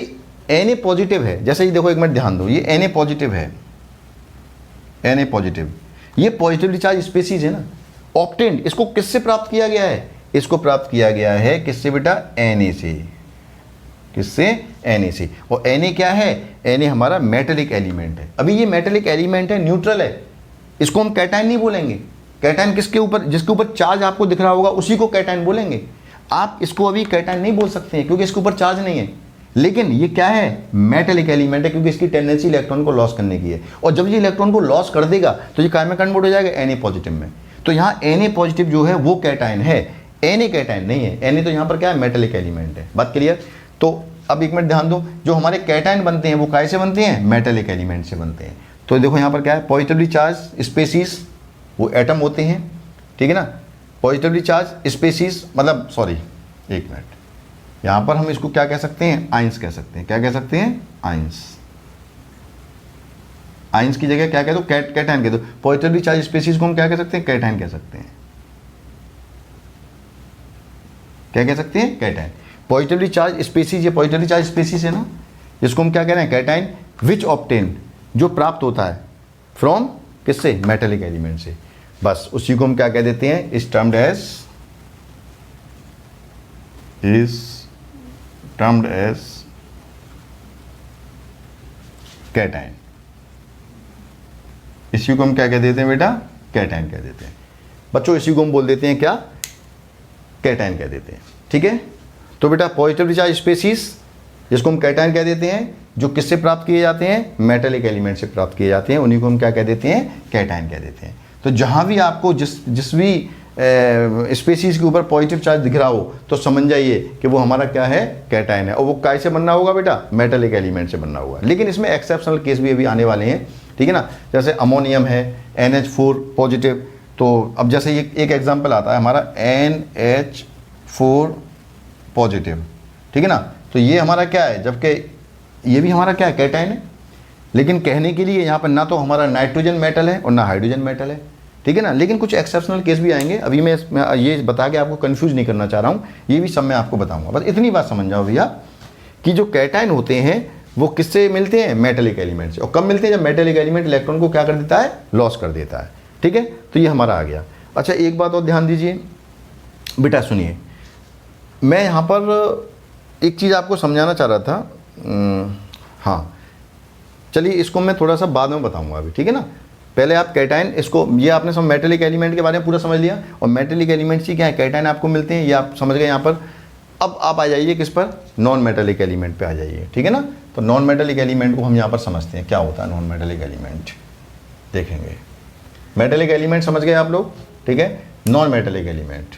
Na पॉजिटिव है, जैसे ये देखो एक मिनट ध्यान दो, ये Na पॉजिटिव है, Na पॉजिटिव, ये पॉजिटिवली चार्ज स्पेसीज है ना। ऑब्टेन इसको किससे प्राप्त किया गया है, इसको प्राप्त किया गया है किससे बेटा, Na से। किससे, Na से। और Na क्या है, Na हमारा मेटेलिक एलिमेंट है। अभी ये मेटेलिक एलिमेंट है, न्यूट्रल है, इसको हम कैटायन नहीं बोलेंगे। कैटायन किसके ऊपर, जिसके ऊपर चार्ज आपको दिख रहा होगा उसी को कैटायन बोलेंगे। आप इसको अभी कैटायन नहीं बोल सकते हैं क्योंकि इसके ऊपर चार्ज नहीं है, लेकिन ये क्या है, मेटेलिक एलिमेंट है, क्योंकि इसकी टेंडेंसी इलेक्ट्रॉन को लॉस करने की है। और जब ये इलेक्ट्रॉन को लॉस कर देगा तो ये काय में कन्वर्ट हो जाएगा, Na पॉजिटिव में। तो यहाँ Na पॉजिटिव जो है वो कैटायन है, Na कैटायन नहीं है। Na तो यहाँ पर क्या है, मेटेलिक एलिमेंट है। बात क्लियर। तो अब एक मिनट ध्यान दो, जो हमारे कैटायन बनते हैं वो काय से बनते हैं, मेटेलिक एलिमेंट से बनते हैं। तो देखो यहाँ पर क्या है, पॉजिटिवली चार्ज स्पेसीज वो एटम होते हैं, ठीक है ना। पॉजिटिवली चार्ज स्पेसीज मतलब एक मिनट, यहाँ पर हम इसको क्या कह सकते हैं, आइंस कह सकते हैं। क्या कह सकते हैं, आइंस। आइंस की जगह क्या कह दो, कैटायन कह दो। पॉजिटिवली चार्ज स्पेसीज को हम क्या कह सकते हैं, कैटायन कह सकते हैं। क्या कह सकते हैं, कैटायन। पॉजिटिवली चार्ज स्पेसीज, ये पॉजिटिवली चार्ज स्पेसीज है ना, जिसको हम क्या कह रहे हैं, कैटायन। विच ऑब्टेन, जो प्राप्त होता है फ्रॉम किससे, मेटेलिक एलिमेंट से। बस उसी को हम क्या कह देते हैं, इज टर्म्ड एज कैटायन। इसी को हम क्या कह देते हैं बेटा, कैटायन कह देते हैं। बच्चों इसी को हम बोल देते हैं क्या, कैटायन कह देते हैं, ठीक है। तो बेटा पॉजिटिवली चार्ज स्पेसीज जिसको हम कैटायन कह देते हैं, जो किससे प्राप्त किए जाते हैं, मेटेलिक एलिमेंट से प्राप्त किए जाते हैं, उन्हीं को हम क्या कह देते हैं, कैटायन कह देते हैं। तो जहां भी आपको जिस भी स्पेसीज के ऊपर पॉजिटिव चार्ज दिख रहा हो तो समझ जाइए कि वो हमारा क्या है, कैटायन है। और वो कैसे बनना होगा बेटा, मेटेलिक एलिमेंट से बनना होगा। लेकिन इसमें एक्सेप्शनल केस भी अभी आने वाले हैं, ठीक है ना। जैसे अमोनियम है NH4 पॉजिटिव, तो अब जैसे ये एक एग्जाम्पल आता है हमारा NH4 पॉजिटिव, ठीक है ना। तो ये हमारा क्या है, जबकि ये भी हमारा क्या है, कैटायन है। लेकिन कहने के लिए यहाँ पर ना तो हमारा नाइट्रोजन मेटल है और ना हाइड्रोजन मेटल है, ठीक है ना। लेकिन कुछ एक्सेप्शनल केस भी आएंगे, अभी मैं ये बता के आपको कंफ्यूज नहीं करना चाह रहा हूँ, ये भी सब मैं आपको बताऊंगा। बस इतनी बात समझ जाओ भैया कि जो कैटायन होते हैं वो किससे मिलते हैं, मेटेलिक एलिमेंट से। और कब मिलते हैं, जब मेटेलिक एलिमेंट इलेक्ट्रॉन को क्या कर देता है, लॉस कर देता है, ठीक है। तो ये हमारा आ गया। अच्छा एक बात और ध्यान दीजिए बेटा, सुनिए, मैं यहाँ पर एक चीज़ आपको समझाना चाह रहा था। हाँ चलिए, इसको मैं थोड़ा सा बाद में बताऊंगा अभी, ठीक है ना। पहले आप कैटायन, इसको ये आपने सब मेटेलिक एलिमेंट के बारे में पूरा समझ लिया, और मेटेलिक एलिमेंट्स ही क्या है, कैटायन आपको मिलते हैं, ये आप समझ गए यहाँ पर। अब आप आ जाइए किस पर, नॉन मेटेलिक एलिमेंट पे आ जाइए, ठीक है ना। तो नॉन मेटेलिक एलिमेंट को हम यहाँ पर समझते हैं, क्या होता है नॉन मेटेलिक एलिमेंट, देखेंगे। मेटेलिक एलिमेंट समझ गए आप लोग, ठीक है। नॉन मेटेलिक एलिमेंट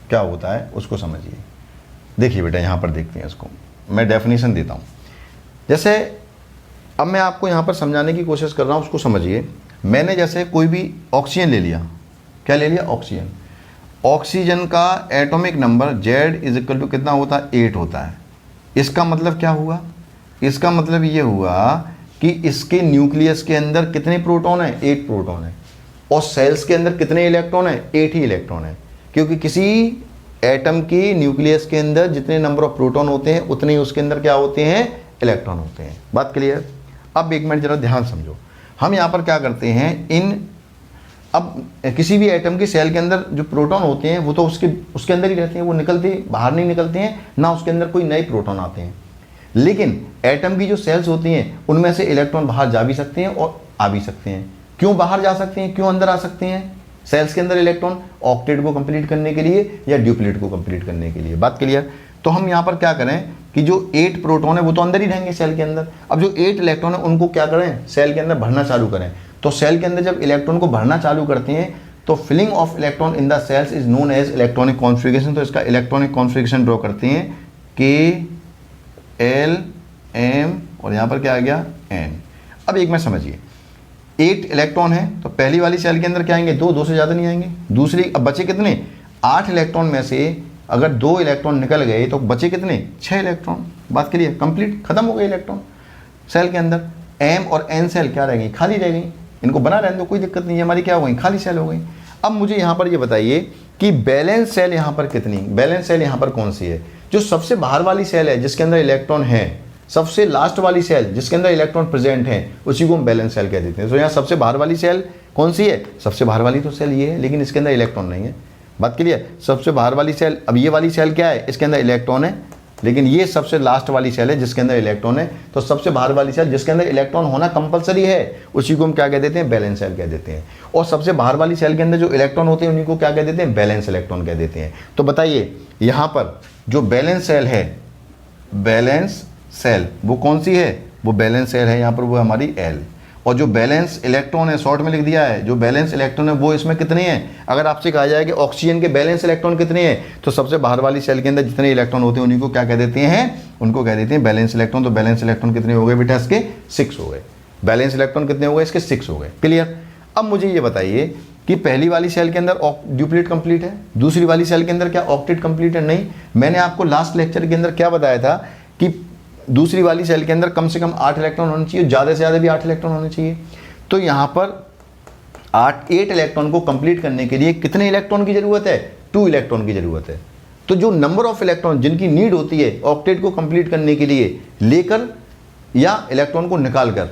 क्या होता है उसको समझिए। देखिए बेटा यहाँ पर देखते हैं इसको, मैं डेफिनेशन देता हूँ। जैसे अब मैं आपको यहाँ पर समझाने की कोशिश कर रहा हूँ, उसको समझिए। मैंने जैसे कोई भी ऑक्सीजन ले लिया, क्या ले लिया, ऑक्सीजन। ऑक्सीजन का एटॉमिक नंबर Z = कितना होता है, 8 होता है। इसका मतलब क्या हुआ, इसका मतलब ये हुआ कि इसके न्यूक्लियस के अंदर कितने प्रोटॉन है, 8 प्रोटॉन है। और सेल्स के अंदर कितने इलेक्ट्रॉन है, 8 ही इलेक्ट्रॉन है। क्योंकि किसी एटम की न्यूक्लियस के अंदर जितने नंबर ऑफ प्रोटॉन होते हैं उतने ही उसके अंदर क्या होते हैं, इलेक्ट्रॉन होते हैं। बात क्लियर। अब एक मिनट जरा ध्यान समझो, हम यहाँ पर क्या करते हैं, अब किसी भी एटम की सेल के अंदर जो प्रोटॉन होते हैं वो तो उसके अंदर ही रहते हैं, वो निकलते बाहर नहीं निकलते हैं, ना उसके अंदर कोई नए प्रोटॉन आते हैं। लेकिन एटम की जो सेल्स होती हैं उनमें से इलेक्ट्रॉन बाहर जा भी सकते हैं और आ भी सकते हैं। क्यों बाहर जा सकते हैं, क्यों अंदर आ सकते हैं सेल्स के अंदर इलेक्ट्रॉन, ऑक्टेट को कंप्लीट करने के लिए या ड्यूप्लेट को कंप्लीट करने के लिए। बात क्लियर। तो हम यहाँ पर क्या करें कि जो 8 प्रोटॉन है वो तो अंदर ही रहेंगे सेल के अंदर। अब जो 8 इलेक्ट्रॉन है उनको क्या करें, सेल के अंदर भरना चालू करें। तो सेल के अंदर जब इलेक्ट्रॉन को भरना चालू करते हैं तो filling of electron in the shells is known as electronic configuration. तो इसका इलेक्ट्रॉनिक कॉन्फ़िगरेशन ड्रॉ करते हैं K L M और यहाँ पर क्या आ गया N। अब एक में समझिए 8 इलेक्ट्रॉन है तो पहली वाली सेल के अंदर क्या आएंगे 2 से ज़्यादा नहीं आएंगे। दूसरी, अब बचे कितने 8 इलेक्ट्रॉन में से अगर 2 इलेक्ट्रॉन निकल गए तो बचे कितने 6 इलेक्ट्रॉन। बात क्लियर, कंप्लीट, खत्म हो गए इलेक्ट्रॉन सेल के अंदर। M और N सेल क्या रह गई, खाली रह गई। इनको बना रहने दो, कोई दिक्कत नहीं है, हमारी क्या हो गई खाली सेल हो गई। अब मुझे यहाँ पर ये बताइए कि बैलेंस सेल यहाँ पर कितनी, बैलेंस सेल यहाँ पर कौन सी है। जो सबसे बाहर वाली सेल है जिसके अंदर इलेक्ट्रॉन है, सबसे लास्ट वाली सेल जिसके अंदर इलेक्ट्रॉन प्रेजेंट है, उसी को हम बैलेंस सेल कह देते हैं। तो यहाँ सबसे बाहर वाली सेल कौन सी है, सबसे बाहर वाली तो सेल ये है, लेकिन इसके अंदर इलेक्ट्रॉन नहीं है। बात क्लियर, सबसे बाहर वाली सेल, अब ये वाली सेल क्या है, इसके अंदर इलेक्ट्रॉन है, लेकिन ये सबसे लास्ट वाली सेल है जिसके अंदर इलेक्ट्रॉन है। तो सबसे बाहर वाली सेल जिसके अंदर इलेक्ट्रॉन होना कंपलसरी है, उसी को हम क्या कह देते हैं, बैलेंस सेल कह देते हैं। और सबसे बाहर वाली सेल के अंदर जो इलेक्ट्रॉन होते हैं उन्हीं को क्या कह देते हैं, बैलेंस इलेक्ट्रॉन कह देते हैं। तो बताइए यहाँ पर जो बैलेंस सेल है, बैलेंस सेल वो कौन सी है, वो बैलेंस सेल है यहाँ पर, वो हमारी L। और जो बैलेंस इलेक्ट्रॉन है, शॉर्ट में लिख दिया है, जो बैलेंस इलेक्ट्रॉन है वो इसमें कितने हैं। अगर आपसे कहा जाए कि ऑक्सीजन के बैलेंस इलेक्ट्रॉन कितने हैं, तो सबसे बाहर वाली सेल के अंदर जितने इलेक्ट्रॉन होते हैं उन्हीं को क्या कह देते हैं, उनको कह देते हैं बैलेंस इलेक्ट्रॉन। तो बैलेंस इलेक्ट्रॉन कितने हो गए बेटा, इसके 6 हो गए। बैलेंस इलेक्ट्रॉन कितने हो गए, इसके 6 हो गए। क्लियर। अब मुझे ये बताइए कि पहली वाली सेल के अंदर ड्यूप्लेट कंप्लीट है, दूसरी वाली सेल के अंदर क्या ऑक्टेट कंप्लीट है। नहीं, मैंने आपको लास्ट लेक्चर के अंदर क्या बताया था कि दूसरी वाली सेल के अंदर कम से कम 8 इलेक्ट्रॉन होने चाहिए, ज़्यादा से ज़्यादा भी 8 इलेक्ट्रॉन होने चाहिए। तो यहाँ पर 8 इलेक्ट्रॉन को कंप्लीट करने के लिए कितने इलेक्ट्रॉन की ज़रूरत है, 2 इलेक्ट्रॉन की ज़रूरत है। तो जो नंबर ऑफ इलेक्ट्रॉन जिनकी नीड होती है ऑक्टेट को कंप्लीट करने के लिए, लेकर या इलेक्ट्रॉन को निकाल कर,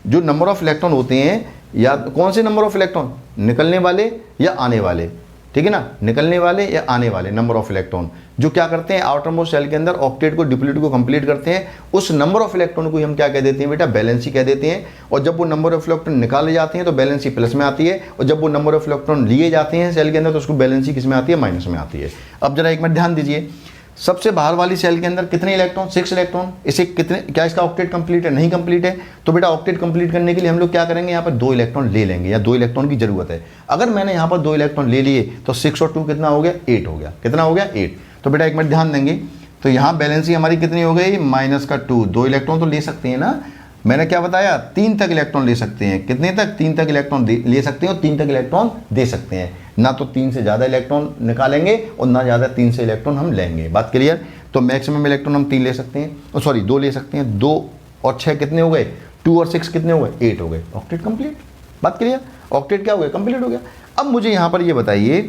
जो नंबर ऑफ इलेक्ट्रॉन होते हैं, या कौन से नंबर ऑफ इलेक्ट्रॉन, निकलने वाले या आने वाले, ठीक है ना, निकलने वाले या आने वाले नंबर ऑफ इलेक्ट्रॉन जो क्या करते हैं आउटर मोस्ट सेल के अंदर ऑक्टेट को ड्यूप्लेट को कंप्लीट करते हैं, उस नंबर ऑफ इलेक्ट्रॉन को हम क्या कह देते हैं बेटा, बैलेंसी कह देते हैं। और जब वो नंबर ऑफ इलेक्ट्रॉन निकाले जाते हैं तो बैलेंसी प्लस में आती है, और जब वो नंबर ऑफ इलेक्ट्रॉन लिए जाते हैं सेल के अंदर तो उसको बैलेंसी किस में आती है, माइनस में आती है। अब जरा एक मिनट ध्यान दीजिए, सबसे बाहर वाली सेल के अंदर कितने इलेक्ट्रॉन, 6 इलेक्ट्रॉन। इसे कितने, क्या इसका ऑक्टेट कंप्लीट है, नहीं कंप्लीट है। तो बेटा ऑक्टेट कंप्लीट करने के लिए हम लोग क्या करेंगे, यहाँ पर 2 इलेक्ट्रॉन ले लेंगे, या 2 इलेक्ट्रॉन की जरूरत है। अगर मैंने यहाँ पर 2 इलेक्ट्रॉन ले लिए तो 6 और 2 कितना हो गया, 8 हो गया। कितना हो गया, 8। तो बेटा एक मिनट ध्यान देंगे, तो यहाँ बैलेंसी हमारी कितनी हो गई, -2। 2 इलेक्ट्रॉन तो ले सकते हैं ना, मैंने क्या बताया, 3 तक इलेक्ट्रॉन ले सकते हैं। कितने तक, 3 तक इलेक्ट्रॉन ले सकते हैं, और 3 तक इलेक्ट्रॉन दे सकते हैं। ना तो 3 से ज़्यादा इलेक्ट्रॉन निकालेंगे और ना ज़्यादा 3 से इलेक्ट्रॉन हम लेंगे। बात क्लियर। तो मैक्सिमम इलेक्ट्रॉन हम 3 ले सकते हैं, सॉरी 2 ले सकते हैं। 2 और 6 कितने हो गए, 2 और 6 कितने हो गए, 8 हो गए। Octet complete. बात क्लियर, ऑक्टेट क्या हो गया, कंप्लीट हो गया। अब मुझे यहाँ पर ये बताइए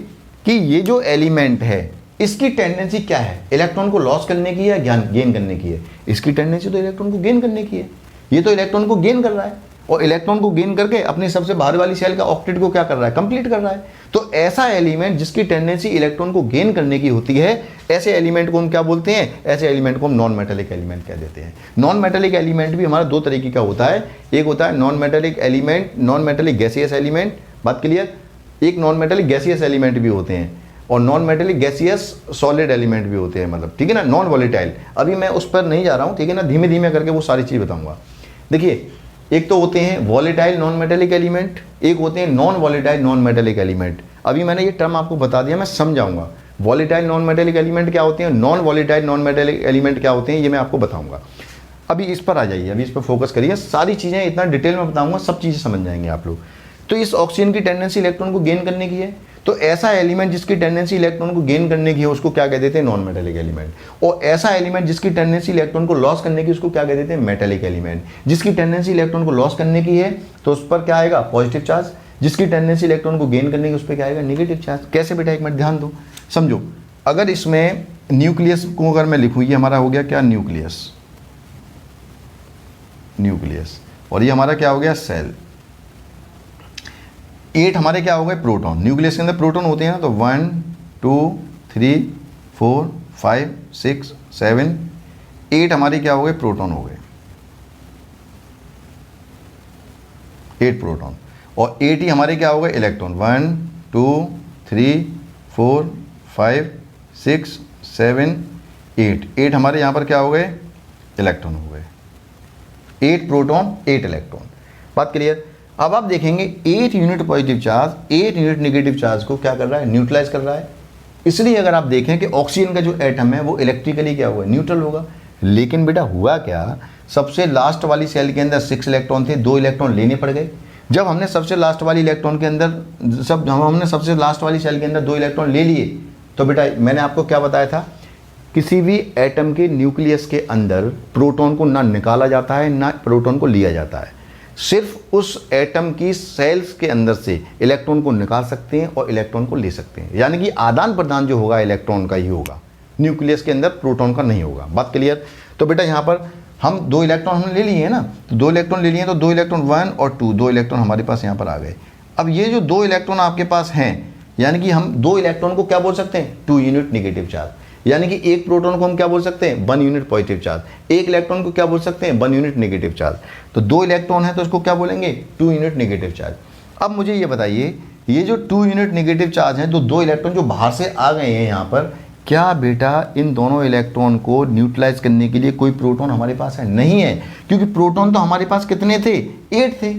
कि ये जो एलिमेंट है इसकी टेंडेंसी क्या है, इलेक्ट्रॉन को लॉस करने की है या गेन करने की है। इसकी टेंडेंसी तो इलेक्ट्रॉन को गेन करने की है, ये तो इलेक्ट्रॉन को गेन कर रहा है, और इलेक्ट्रॉन को गेन करके अपनी सबसे बाहर वाली सेल का ऑक्टेट को क्या कर रहा है, कंप्लीट कर रहा है। तो ऐसा एलिमेंट जिसकी टेंडेंसी इलेक्ट्रॉन को गेन करने की होती है, ऐसे एलिमेंट को हम क्या बोलते हैं, ऐसे एलिमेंट को हम नॉन मेटेलिक एलिमेंट कह देते हैं। नॉन मेटेलिक एलिमेंट भी हमारा 2 तरीके का होता है, एक होता है non metallic element, non metallic gaseous element. बात क्लियर। एक नॉन मेटेलिक गैसियस एलिमेंट भी होते हैं, और non metallic gaseous solid element भी होते हैं, मतलब ठीक है ना, नॉन वॉलेटाइल। अभी मैं उस पर नहीं जा रहा हूँ, ठीक है ना, धीमे धीमे करके वो सारी चीज़ बताऊँगा। देखिए, एक तो होते हैं वॉलेटाइल नॉन मेटेलिक एलिमेंट, एक होते हैं non volatile non metallic element. अभी मैंने ये टर्म आपको बता दिया, मैं समझाऊंगा वॉलेटाइल नॉन मेटेलिक एलिमेंट क्या होते हैं, non volatile non metallic element क्या होते हैं, ये मैं आपको बताऊंगा। अभी इस पर आ जाइए, अभी इस पर फोकस करिए, सारी चीज़ें इतना डिटेल में बताऊंगा, सब चीज़ें समझ जाएंगे आप लोग। तो इस ऑक्सीजन की टेंडेंसी इलेक्ट्रॉन को गेन करने की है, तो ऐसा एलिमेंट जिसकी टेंडेंसी इलेक्ट्रॉन को गेन करने की है उसको क्या कह देते हैं, नॉन मेटेलिक एलिमेंट। और ऐसा एलिमेंट जिसकी टेंडेंसी इलेक्ट्रॉन को लॉस करने की, उसको क्या कह देते हैं, मेटेलिक एलिमेंट। जिसकी टेंडेंसी इलेक्ट्रॉन को लॉस करने की है तो उस पर क्या आएगा, पॉजिटिव चार्ज। जिसकी टेंडेंसी इलेक्ट्रॉन को गेन करने की, उस पर क्या आएगा, नेगेटिव चार्ज। कैसे बेटा, एक मिनट ध्यान दो, समझो। अगर इसमें न्यूक्लियस को अगर मैं लिखूँ, ये हमारा हो गया क्या, न्यूक्लियस, न्यूक्लियस, और ये हमारा क्या हो गया, सेल। 8 हमारे क्या हो गए, प्रोटॉन। न्यूक्लियस के अंदर प्रोटॉन होते हैं ना, तो 1 2 3 4 5 6 7 8 हमारे क्या हो गए, प्रोटॉन हो गए, 8 प्रोटॉन। और 8 ही हमारे क्या हो गए, इलेक्ट्रॉन। 1 2 3 4 5 6 7 8 हमारे यहाँ पर क्या हो गए, इलेक्ट्रॉन हो गए। 8 प्रोटॉन 8 इलेक्ट्रॉन। बात क्लियर। अब आप देखेंगे 8 unit positive charge 8 unit negative charge को क्या कर रहा है, न्यूट्रलाइज कर रहा है। इसलिए अगर आप देखें कि ऑक्सीजन का जो एटम है वो इलेक्ट्रिकली क्या हुआ, न्यूट्रल होगा। लेकिन बेटा हुआ क्या, सबसे लास्ट वाली सेल के अंदर 6 इलेक्ट्रॉन थे, 2 इलेक्ट्रॉन लेने पड़ गए। जब हमने सबसे लास्ट वाली इलेक्ट्रॉन के अंदर हमने सबसे लास्ट वाली सेल के अंदर 2 इलेक्ट्रॉन ले लिए, तो बेटा मैंने आपको क्या बताया था, किसी भी एटम के न्यूक्लियस के अंदर प्रोटॉन को ना निकाला जाता है ना प्रोटॉन को लिया जाता है। सिर्फ उस एटम की सेल्स के अंदर से इलेक्ट्रॉन को निकाल सकते हैं और इलेक्ट्रॉन को ले सकते हैं। यानी कि आदान प्रदान जो होगा इलेक्ट्रॉन का ही होगा, न्यूक्लियस के अंदर प्रोटॉन का नहीं होगा। बात क्लियर। तो बेटा यहाँ पर हम 2 इलेक्ट्रॉन हमने ले लिए हैं ना, तो 2 इलेक्ट्रॉन ले लिए हैं, तो 2 इलेक्ट्रॉन 1 और 2 2 इलेक्ट्रॉन हमारे पास यहाँ पर आ गए। अब ये जो 2 इलेक्ट्रॉन आपके पास हैं, यानी कि हम 2 इलेक्ट्रॉन को क्या बोल सकते हैं, 2 यूनिट नेगेटिव चार्ज। यानी कि एक प्रोटॉन को हम क्या बोल सकते हैं, 1 यूनिट पॉजिटिव चार्ज। एक इलेक्ट्रॉन को क्या बोल सकते हैं, 1 यूनिट नेगेटिव चार्ज। तो 2 इलेक्ट्रॉन है तो इसको क्या बोलेंगे, 2 यूनिट नेगेटिव चार्ज। अब मुझे ये बताइए, ये जो 2 यूनिट नेगेटिव चार्ज है, तो 2 इलेक्ट्रॉन जो बाहर से आ गए हैं यहाँ पर, क्या बेटा इन दोनों इलेक्ट्रॉन को न्यूट्रलाइज करने के लिए कोई प्रोटॉन हमारे पास है, नहीं है। क्योंकि प्रोटॉन तो हमारे पास कितने थे, 8 थे।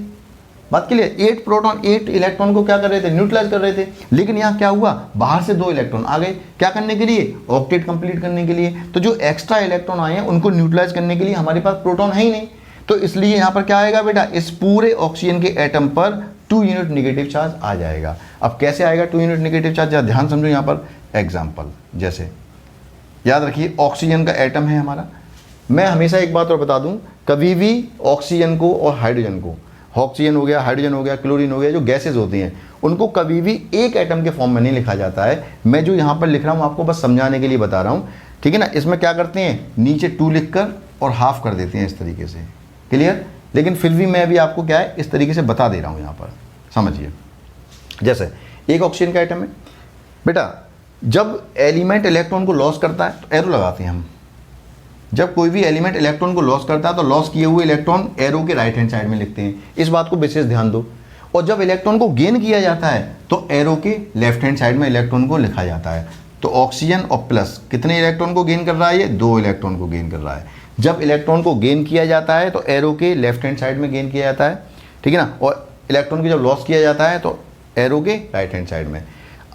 बात के लिए 8 प्रोटॉन 8 इलेक्ट्रॉन को क्या कर रहे थे, न्यूट्रलाइज कर रहे थे। लेकिन यहाँ क्या हुआ, बाहर से 2 इलेक्ट्रॉन आ गए, क्या करने के लिए, ऑक्टेट कंप्लीट करने के लिए। तो जो एक्स्ट्रा इलेक्ट्रॉन आए हैं उनको न्यूट्रलाइज करने के लिए हमारे पास प्रोटॉन है ही नहीं। तो इसलिए यहाँ पर क्या आएगा बेटा, इस पूरे ऑक्सीजन के एटम पर 2 यूनिट नेगेटिव चार्ज आ जाएगा। अब कैसे आएगा 2 यूनिट नेगेटिव चार्ज, ध्यान समझो यहाँ पर एग्जाम्पल। जैसे याद रखिए ऑक्सीजन का एटम है हमारा। मैं हमेशा एक बात और बता दूं, कभी भी ऑक्सीजन को और हाइड्रोजन को, ऑक्सीजन हो गया, हाइड्रोजन हो गया, क्लोरीन हो गया, जो गैसेज होती हैं, उनको कभी भी एक एटम के फॉर्म में नहीं लिखा जाता है। मैं जो यहाँ पर लिख रहा हूँ आपको बस समझाने के लिए बता रहा हूँ, ठीक है ना। इसमें क्या करते हैं, नीचे 2 लिख कर और हाफ कर देते हैं इस तरीके से, क्लियर। लेकिन फिर भी मैं अभी आपको क्या है इस तरीके से बता दे रहा हूँ यहाँ पर, समझिए। जैसे एक ऑक्सीजन का एटम है बेटा, जब एलिमेंट इलेक्ट्रॉन को लॉस करता है तो एरो लगाते हैं हम। जब कोई भी एलिमेंट इलेक्ट्रॉन को लॉस करता है तो लॉस किए हुए इलेक्ट्रॉन एरो के राइट हैंड साइड में लिखते हैं, इस बात को विशेष ध्यान दो। और जब इलेक्ट्रॉन को गेन किया जाता है तो एरो के लेफ्ट हैंड साइड में इलेक्ट्रॉन को लिखा जाता है। तो ऑक्सीजन और प्लस कितने इलेक्ट्रॉन को गेन कर रहा है, ये 2 इलेक्ट्रॉन को गेन कर रहा है। जब इलेक्ट्रॉन को गेन किया जाता है तो एरो के लेफ्ट हैंड साइड में गेन किया जाता है, ठीक है ना। और इलेक्ट्रॉन को जब लॉस किया जाता है तो एरो के राइट हैंड साइड में।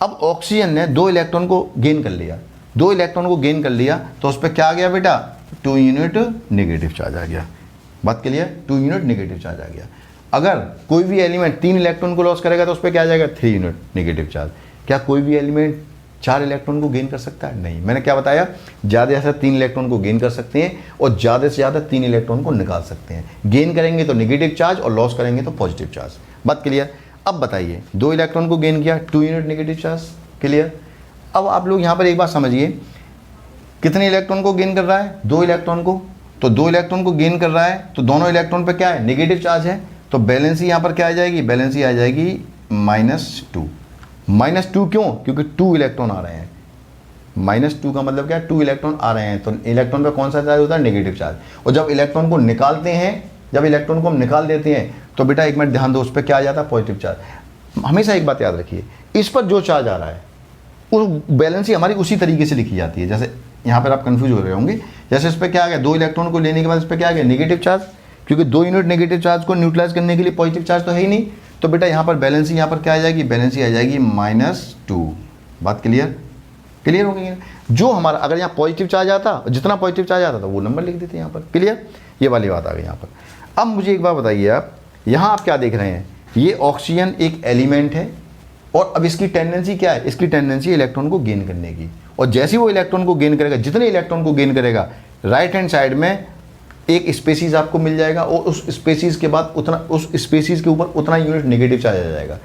अब ऑक्सीजन ने 2 इलेक्ट्रॉन को गेन कर लिया, 2 इलेक्ट्रॉन को गेन कर लिया, तो उस पर क्या आ गया बेटा, 2 यूनिट नेगेटिव चार्ज आ गया। बात क्लियर, 2 यूनिट नेगेटिव चार्ज आ गया। अगर कोई भी एलिमेंट 3 इलेक्ट्रॉन को लॉस करेगा तो उस पर क्या आ जाएगा, 3 यूनिट नेगेटिव चार्ज। क्या कोई भी एलिमेंट 4 इलेक्ट्रॉन को गेन कर सकता है, नहीं। मैंने क्या बताया, ज़्यादा से ज़्यादा 3 इलेक्ट्रॉन को गेन कर सकते हैं और ज़्यादा से ज़्यादा 3 इलेक्ट्रॉन को निकाल सकते हैं। गेन करेंगे तो नेगेटिव चार्ज और लॉस करेंगे तो पॉजिटिव चार्ज। बात क्लियर। अब बताइए 2 इलेक्ट्रॉन को गेन किया, 2 यूनिट नेगेटिव चार्ज, क्लियर। अब आप लोग यहाँ पर एक बात समझिए, कितने इलेक्ट्रॉन को गेन कर रहा है, 2 इलेक्ट्रॉन को। तो 2 इलेक्ट्रॉन को गेन कर रहा है तो दोनों इलेक्ट्रॉन पे क्या है, नेगेटिव चार्ज है। तो बैलेंसी यहाँ पर क्या आ जाएगी, बैलेंसी आ जाएगी -2। -2 क्यों, क्योंकि 2 इलेक्ट्रॉन आ रहे हैं। -2 का मतलब क्या है, 2 इलेक्ट्रॉन आ रहे हैं, तो इलेक्ट्रॉन पे कौन सा चार्ज होता है, नेगेटिव चार्ज। और जब इलेक्ट्रॉन को निकालते हैं, जब इलेक्ट्रॉन को हम निकाल देते हैं तो बेटा एक मिनट ध्यान दो, उस पर क्या आ जाता है, पॉजिटिव चार्ज। हमेशा एक बात याद रखिए, इस पर जो चार्ज आ रहा है उस बैलेंसी हमारी उसी तरीके से लिखी जाती है। जैसे यहाँ पर आप कंफ्यूज हो रहे होंगे, जैसे इस पर क्या आ गया, 2 इलेक्ट्रॉन को लेने के बाद इस पर क्या आ गया, नेगेटिव चार्ज, क्योंकि 2 यूनिट नेगेटिव चार्ज को न्यूट्रलाइज करने के लिए पॉजिटिव चार्ज तो है ही नहीं। तो बेटा यहाँ पर बैलेंसी यहाँ पर क्या आ जाएगी, बैलेंसी आ जाएगी -2। बात क्लियर, क्लियर हो गई। जो हमारा अगर यहाँ पॉजिटिव चार्ज आता, जितना पॉजिटिव चार्ज आता था वो नंबर लिख देते हैं यहाँ पर, क्लियर। ये वाली बात आ गई यहाँ पर। अब मुझे एक बात बताइए, आप यहाँ आप क्या देख रहे हैं, ये ऑक्सीजन एक एलिमेंट है और अब इसकी टेंडेंसी क्या है, इसकी टेंडेंसी इलेक्ट्रॉन को गेन करने की। और जैसे वो इलेक्ट्रॉन को गेन करेगा, जितने इलेक्ट्रॉन को गेन करेगा, राइट हैंड साइड में एक स्पेसीज आपको मिल जाएगा और उस स्पेसीज के बाद उतना, उस स्पेसीज के ऊपर उतना यूनिट नेगेटिव चार्ज आ जाएगा।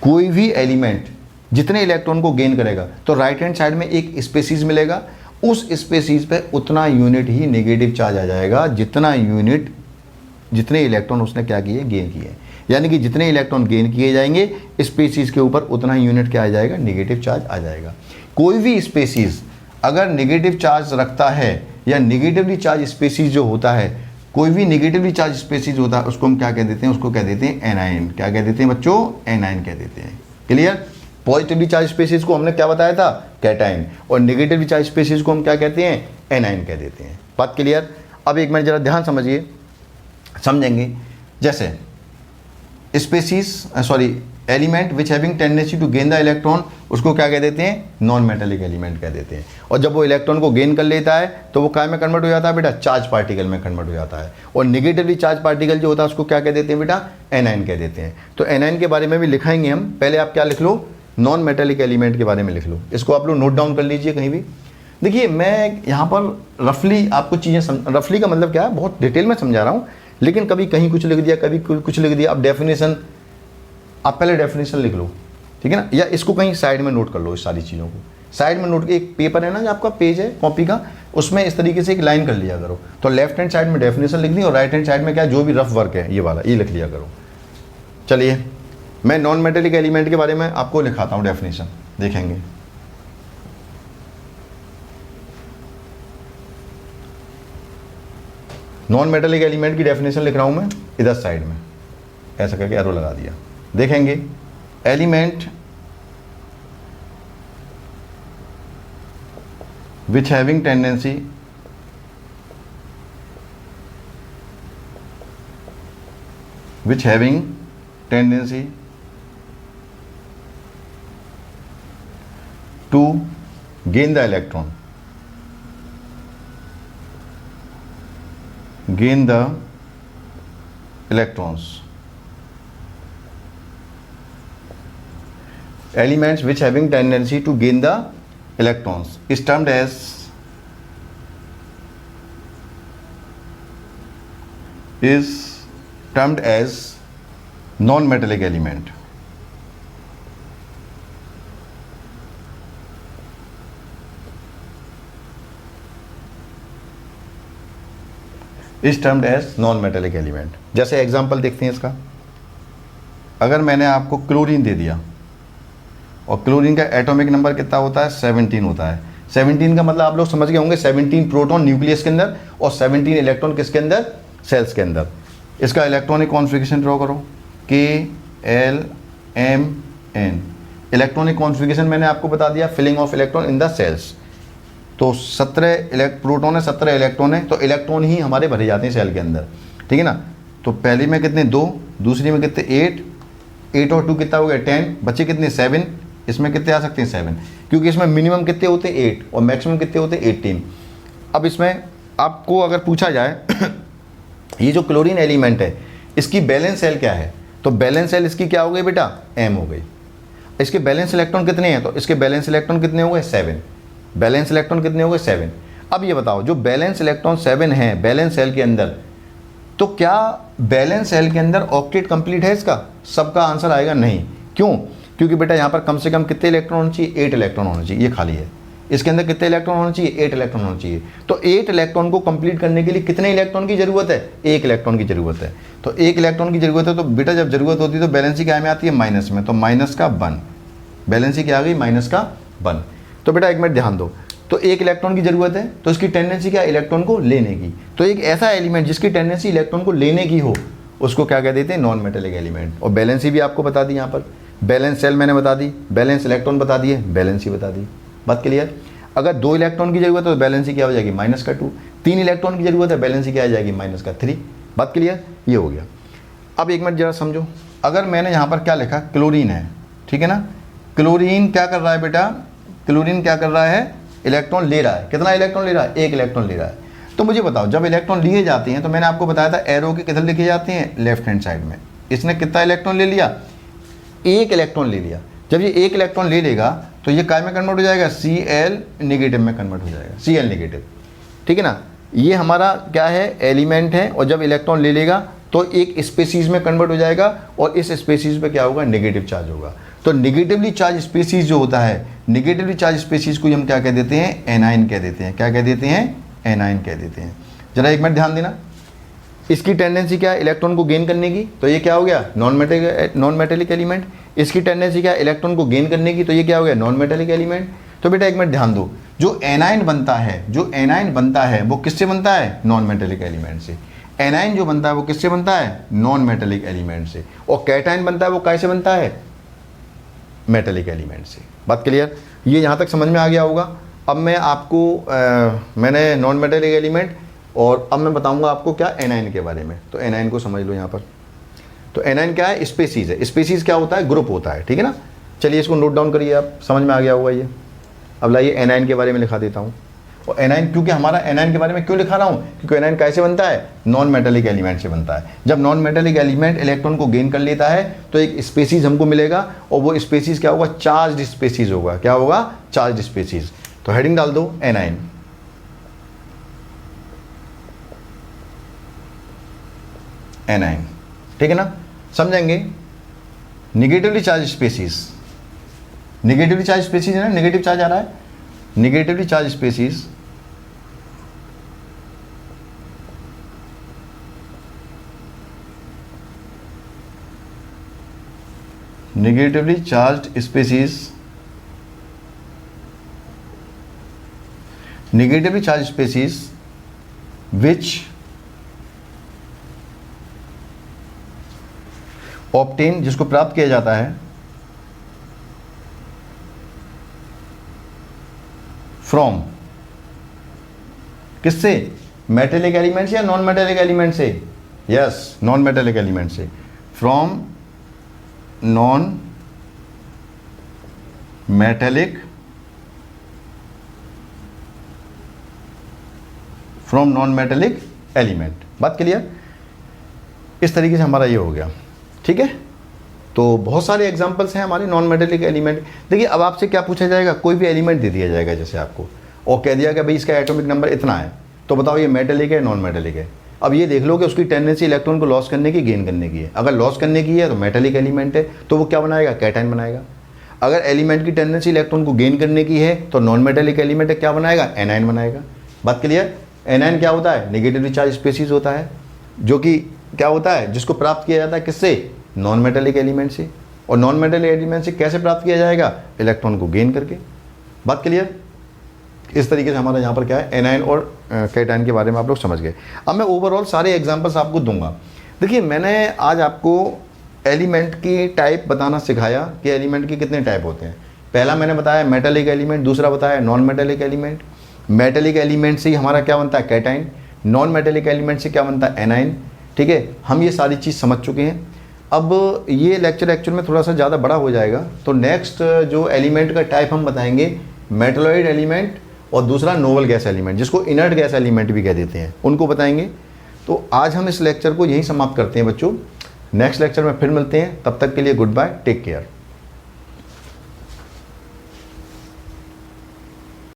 कोई भी एलिमेंट जितने इलेक्ट्रॉन को गेन करेगा तो राइट हैंड साइड में एक स्पेसीज मिलेगा, उस स्पेसीज पे उतना यूनिट ही नेगेटिव चार्ज आ जाएगा जितना यूनिट, जितने इलेक्ट्रॉन उसने क्या किए, गेन किए। यानी कि जितने इलेक्ट्रॉन गेन किए जाएंगे स्पेसीज के ऊपर उतना ही यूनिट क्या आ जाएगा, नेगेटिव चार्ज आ जाएगा। कोई भी स्पेसीज अगर नेगेटिव चार्ज रखता है या नेगेटिवली चार्ज स्पेसीज जो होता है, कोई भी नेगेटिवली चार्ज स्पेसीज होता है, उसको हम क्या कह देते हैं, उसको कह देते हैं एनायन। क्या कह देते हैं बच्चों, एनायन कह देते हैं, क्लियर। पॉजिटिवली चार्ज स्पेसीज को हमने क्या बताया था, कैटायन, और नेगेटिवली चार्ज स्पेसीज को हम क्या कहते हैं, एनायन कह देते हैं। बात क्लियर। अब एक मिनट जरा ध्यान समझिए, समझेंगे। जैसे species sorry element which having tendency to gain the electron, उसको क्या कह देते हैं, नॉन मेटेलिक एलिमेंट कह देते हैं। और जब वो इलेक्ट्रॉन को गेन कर लेता है तो वो काय में कन्वर्ट हो जाता है बेटा, चार्ज पार्टिकल में कन्वर्ट हो जाता है। और निगेटिवली चार्ज पार्टिकल जो होता है उसको क्या कह देते हैं बेटा, एनायन कह देते हैं। तो एनायन के बारे में भी लिखाएंगे हम, पहले आप क्या लिख लो, नॉन मेटेलिक एलिमेंट के बारे में लिख लो। इसको आप लोग नोट डाउन कर लीजिए कहीं भी। देखिए मैं यहाँ पर रफली आपको चीज़ें रफली का मतलब क्या है, बहुत डिटेल में समझा रहा हूँ, लेकिन कभी कहीं कुछ लिख दिया, कभी कुछ लिख दिया। अब डेफिनेशन, आप पहले डेफिनेशन लिख लो, ठीक है ना, या इसको कहीं साइड में नोट कर लो, इस सारी चीज़ों को साइड में नोट। एक पेपर है ना जो आपका पेज है कॉपी का, उसमें इस तरीके से एक लाइन कर लिया करो। तो लेफ्ट हैंड साइड में डेफिनेशन लिख दी और राइट हैंड साइड में क्या, जो भी रफ वर्क है ये वाला, ये लिख लिया करो। चलिए मैं नॉन मेटेलिक एलिमेंट के बारे में आपको लिखाता हूँ डेफिनेशन, देखेंगे। नॉन मेटेलिक एलिमेंट की डेफिनेशन लिख रहा हूँ मैं इधर साइड में, ऐसा करके एरो लगा दिया। देखेंगे element which having tendency to gain the electron, gain the electrons, elements which having tendency to gain the electrons is termed as non-metallic element. is termed as non-metallic element। जैसे example देखते हैं इसका, अगर मैंने आपको क्लोरीन दे दिया और chlorine का एटॉमिक नंबर कितना होता है, 17 होता है। 17 का मतलब आप लोग समझ गए होंगे, 17 प्रोटॉन न्यूक्लियस के अंदर और 17 इलेक्ट्रॉन किसके अंदर, सेल्स के अंदर। इसका इलेक्ट्रॉनिक कॉन्फ़िगरेशन ड्रॉ करो, K-L-M-N। इलेक्ट्रॉनिक कॉन्फ़िगरेशन मैंने आपको बता दिया, filling of electron in the shells. तो 17 प्रोटॉन है, 17 इलेक्ट्रॉन है, तो इलेक्ट्रॉन ही हमारे भरे जाते हैं सेल के अंदर, ठीक है ना। तो पहली में कितने, 2, दूसरी में कितने, 8 और 2 कितना हो गया, 10, बच्चे कितने, 7, इसमें कितने आ सकते हैं, 7, क्योंकि इसमें मिनिमम कितने होते हैं, 8 और मैक्सिमम कितने होते हैं, 18। अब इसमें आपको अगर पूछा जाए ये जो क्लोरीन एलिमेंट है इसकी बैलेंस सेल क्या है, तो बैलेंस सेल इसकी क्या हो गई बेटा, M हो गई। इसके बैलेंस इलेक्ट्रॉन कितने हैं, तो इसके बैलेंस इलेक्ट्रॉन कितने हो गए, 7। बैलेंस इलेक्ट्रॉन कितने हो गए, 7। अब ये बताओ जो बैलेंस इलेक्ट्रॉन 7 हैं बैलेंस सेल के अंदर, तो क्या बैलेंस सेल के अंदर ऑक्टेट कंप्लीट है इसका, सबका आंसर आएगा नहीं। क्यों, क्योंकि बेटा यहाँ पर कम से कम कितने इलेक्ट्रॉन होने चाहिए, 8 इलेक्ट्रॉन होने चाहिए, ये खाली है। इसके अंदर कितने इलेक्ट्रॉन होने चाहिए, 8 इलेक्ट्रॉन होने चाहिए। तो 8 इलेक्ट्रॉन को कंप्लीट करने के लिए कितने इलेक्ट्रॉन की जरूरत है, 1 इलेक्ट्रॉन की जरूरत है। तो 1 इलेक्ट्रॉन की जरूरत है, तो बेटा जब जरूरत होती है तो बैलेंसी क्या में आती है, माइनस में, तो माइनस का 1, बैलेंसी क्या आ गई, माइनस का 1। तो बेटा एक मिनट ध्यान दो, तो 1 इलेक्ट्रॉन की जरूरत है, तो इसकी टेंडेंसी क्या है, इलेक्ट्रॉन को लेने की। तो एक ऐसा एलिमेंट जिसकी टेंडेंसी इलेक्ट्रॉन को लेने की हो उसको क्या कह देते हैं, नॉन मेटेलिक एलिमेंट। और बैलेंसी भी आपको बता दी, यहाँ पर बैलेंस सेल मैंने बता दी, बैलेंस इलेक्ट्रॉन बता दिए, बैलेंसी बता दी। बात क्लियर। अगर 2 इलेक्ट्रॉन की जरूरत है तो बैलेंसी क्या हो जाएगी, माइनस का 2। 3 इलेक्ट्रॉन की जरूरत है, बैलेंसी क्या आ जाएगी, माइनस का 3। बात क्लियर, ये हो गया। अब एक मिनट जरा समझो, अगर मैंने यहाँ पर क्या लिखा, क्लोरीन है, ठीक है ना। क्लोरीन क्या कर रहा है बेटा, क्लोरीन क्या कर रहा है, इलेक्ट्रॉन ले रहा है। कितना इलेक्ट्रॉन ले रहा है, 1 इलेक्ट्रॉन ले रहा है। तो मुझे बताओ जब इलेक्ट्रॉन लिए जाते हैं, तो मैंने आपको बताया था एरो के किधर लिखे जाते हैं, लेफ्ट हैंड साइड में। इसने कितना इलेक्ट्रॉन ले लिया, 1 इलेक्ट्रॉन ले लिया। जब ये 1 इलेक्ट्रॉन ले लेगा तो ये काय में कन्वर्ट हो जाएगा, Cl नेगेटिव में कन्वर्ट हो जाएगा, Cl नेगेटिव, ठीक है ना। ये हमारा क्या है, एलिमेंट है, और जब इलेक्ट्रॉन ले लेगा तो एक स्पेसीज में कन्वर्ट हो जाएगा और इस स्पेसीज पे क्या होगा, नेगेटिव चार्ज होगा। तो नेगेटिवली चार्ज स्पेसीज जो होता है, नेगेटिवली चार्ज स्पेसीज को हम क्या कह देते हैं, एनायन कह देते हैं। क्या कह देते हैं, एनायन कह देते हैं। जरा एक मिनट ध्यान देना, इसकी टेंडेंसी क्या है, इलेक्ट्रॉन को गेन करने की, तो ये क्या हो गया, नॉन मेटेलिक एलिमेंट। इसकी टेंडेंसी क्या है, इलेक्ट्रॉन को गेन करने की, तो ये क्या हो गया, नॉन मेटेलिक एलिमेंट। तो बेटा एक मिनट ध्यान दो, जो एनायन बनता है, जो एनायन बनता है वो किससे बनता है, नॉन मेटेलिक एलिमेंट से। एनायन जो बनता है वो किससे बनता है, नॉन मेटेलिक एलिमेंट से। और कैटायन बनता है वो कैसे बनता है, मेटेलिक एलिमेंट से। बात क्लियर, ये यहाँ तक समझ में आ गया होगा। अब मैं आपको मैंने नॉन मेटेलिक एलिमेंट, और अब मैं बताऊंगा आपको क्या, एनायन के बारे में। तो एनायन को समझ लो यहाँ पर। तो एनाइन क्या है? स्पेसीज है। स्पेसीज क्या होता है? ग्रुप होता है, ठीक है ना। चलिए इसको नोट डाउन करिए, आप समझ में आ गया होगा ये। अब लाइए एनाइन के बारे में लिखा देता हूँ। और एनाइन, क्योंकि हमारा एनाइन के बारे में क्यों लिखा रहा हूँ, क्योंकि एनाइन कैसे बनता है? नॉन मेटेलिक एलिमेंट से बनता है। जब नॉन मेटेलिक एलिमेंट इलेक्ट्रॉन को गेन कर लेता है तो एक स्पेसीज हमको मिलेगा, और वो स्पेसीज क्या होगा? चार्ज्ड स्पेसीज होगा। क्या होगा? Charged species. तो हेडिंग डाल दो एनाइन। एनाइन, ठीक है ना, समझेंगे। Negatively charge species, negatively charge species है ना, नेगेटिव चार्ज आ रहा है, negatively charge species negatively charged species, negatively charged species which obtain, जिसको प्राप्त किया जाता है फ्रॉम, किससे? मेटेलिक एलिमेंट से या नॉन मेटेलिक एलिमेंट से? यस, नॉन मेटेलिक एलिमेंट से। From non metallic, from non metallic element. बात क्लियर? इस तरीके से हमारा ये हो गया, ठीक है। तो बहुत सारे एग्जांपल्स हैं हमारे नॉन मेटेलिक एलिमेंट। देखिए अब आपसे क्या पूछा जाएगा, कोई भी एलिमेंट दे दिया जाएगा जैसे आपको, और कह दिया कि भाई इसका एटॉमिक नंबर इतना है, तो बताओ ये मेटेलिक है नॉन मेटेलिक है। अब ये देख लो कि उसकी टेंडेंसी इलेक्ट्रॉन को लॉस करने की, गेन करने की है। अगर लॉस करने की है तो मेटेलिक एलिमेंट है, तो वो क्या बनाएगा? कैटायन बनाएगा। अगर एलिमेंट की टेंडेंसी इलेक्ट्रॉन को गेन करने की है तो नॉन मेटेलिक एलिमेंट है, क्या बनाएगा? एनायन बनाएगा। बात क्लियर? एनायन क्या होता है? नेगेटिवली चार्ज स्पेसीज होता है, जो कि क्या होता है? जिसको प्राप्त किया जाता है किससे? नॉन मेटेलिक एलिमेंट से। और नॉन मेटेलिक एलिमेंट से कैसे प्राप्त किया जाएगा? इलेक्ट्रॉन को गेन करके। बात क्लियर? इस तरीके से हमारा यहाँ पर क्या है, एनायन और कैटायन के बारे में आप लोग समझ गए। अब मैं ओवरऑल सारे एग्जांपल्स आपको दूंगा। देखिए मैंने आज आपको एलिमेंट की टाइप बताना सिखाया कि एलिमेंट के कितने टाइप होते हैं। पहला मैंने बताया मेटेलिक एलिमेंट, दूसरा बताया non metallic element. Metallic element से ही हमारा क्या बनता है? कैटायन। नॉन मेटेलिक एलिमेंट से क्या बनता है? एनायन। ठीक है, हम ये सारी चीज़ समझ चुके हैं। अब ये लेक्चर एक्चुअल में थोड़ा सा ज़्यादा बड़ा हो जाएगा, तो नेक्स्ट जो एलिमेंट का टाइप हम बताएंगे मेटलॉइड एलिमेंट, और दूसरा नोबल गैस एलिमेंट, जिसको इनर्ट गैस एलिमेंट भी कह देते हैं, उनको बताएंगे। तो आज हम इस लेक्चर को यहीं समाप्त करते हैं बच्चों। नेक्स्ट लेक्चर में फिर मिलते हैं, तब तक के लिए गुड बाय, टेक केयर।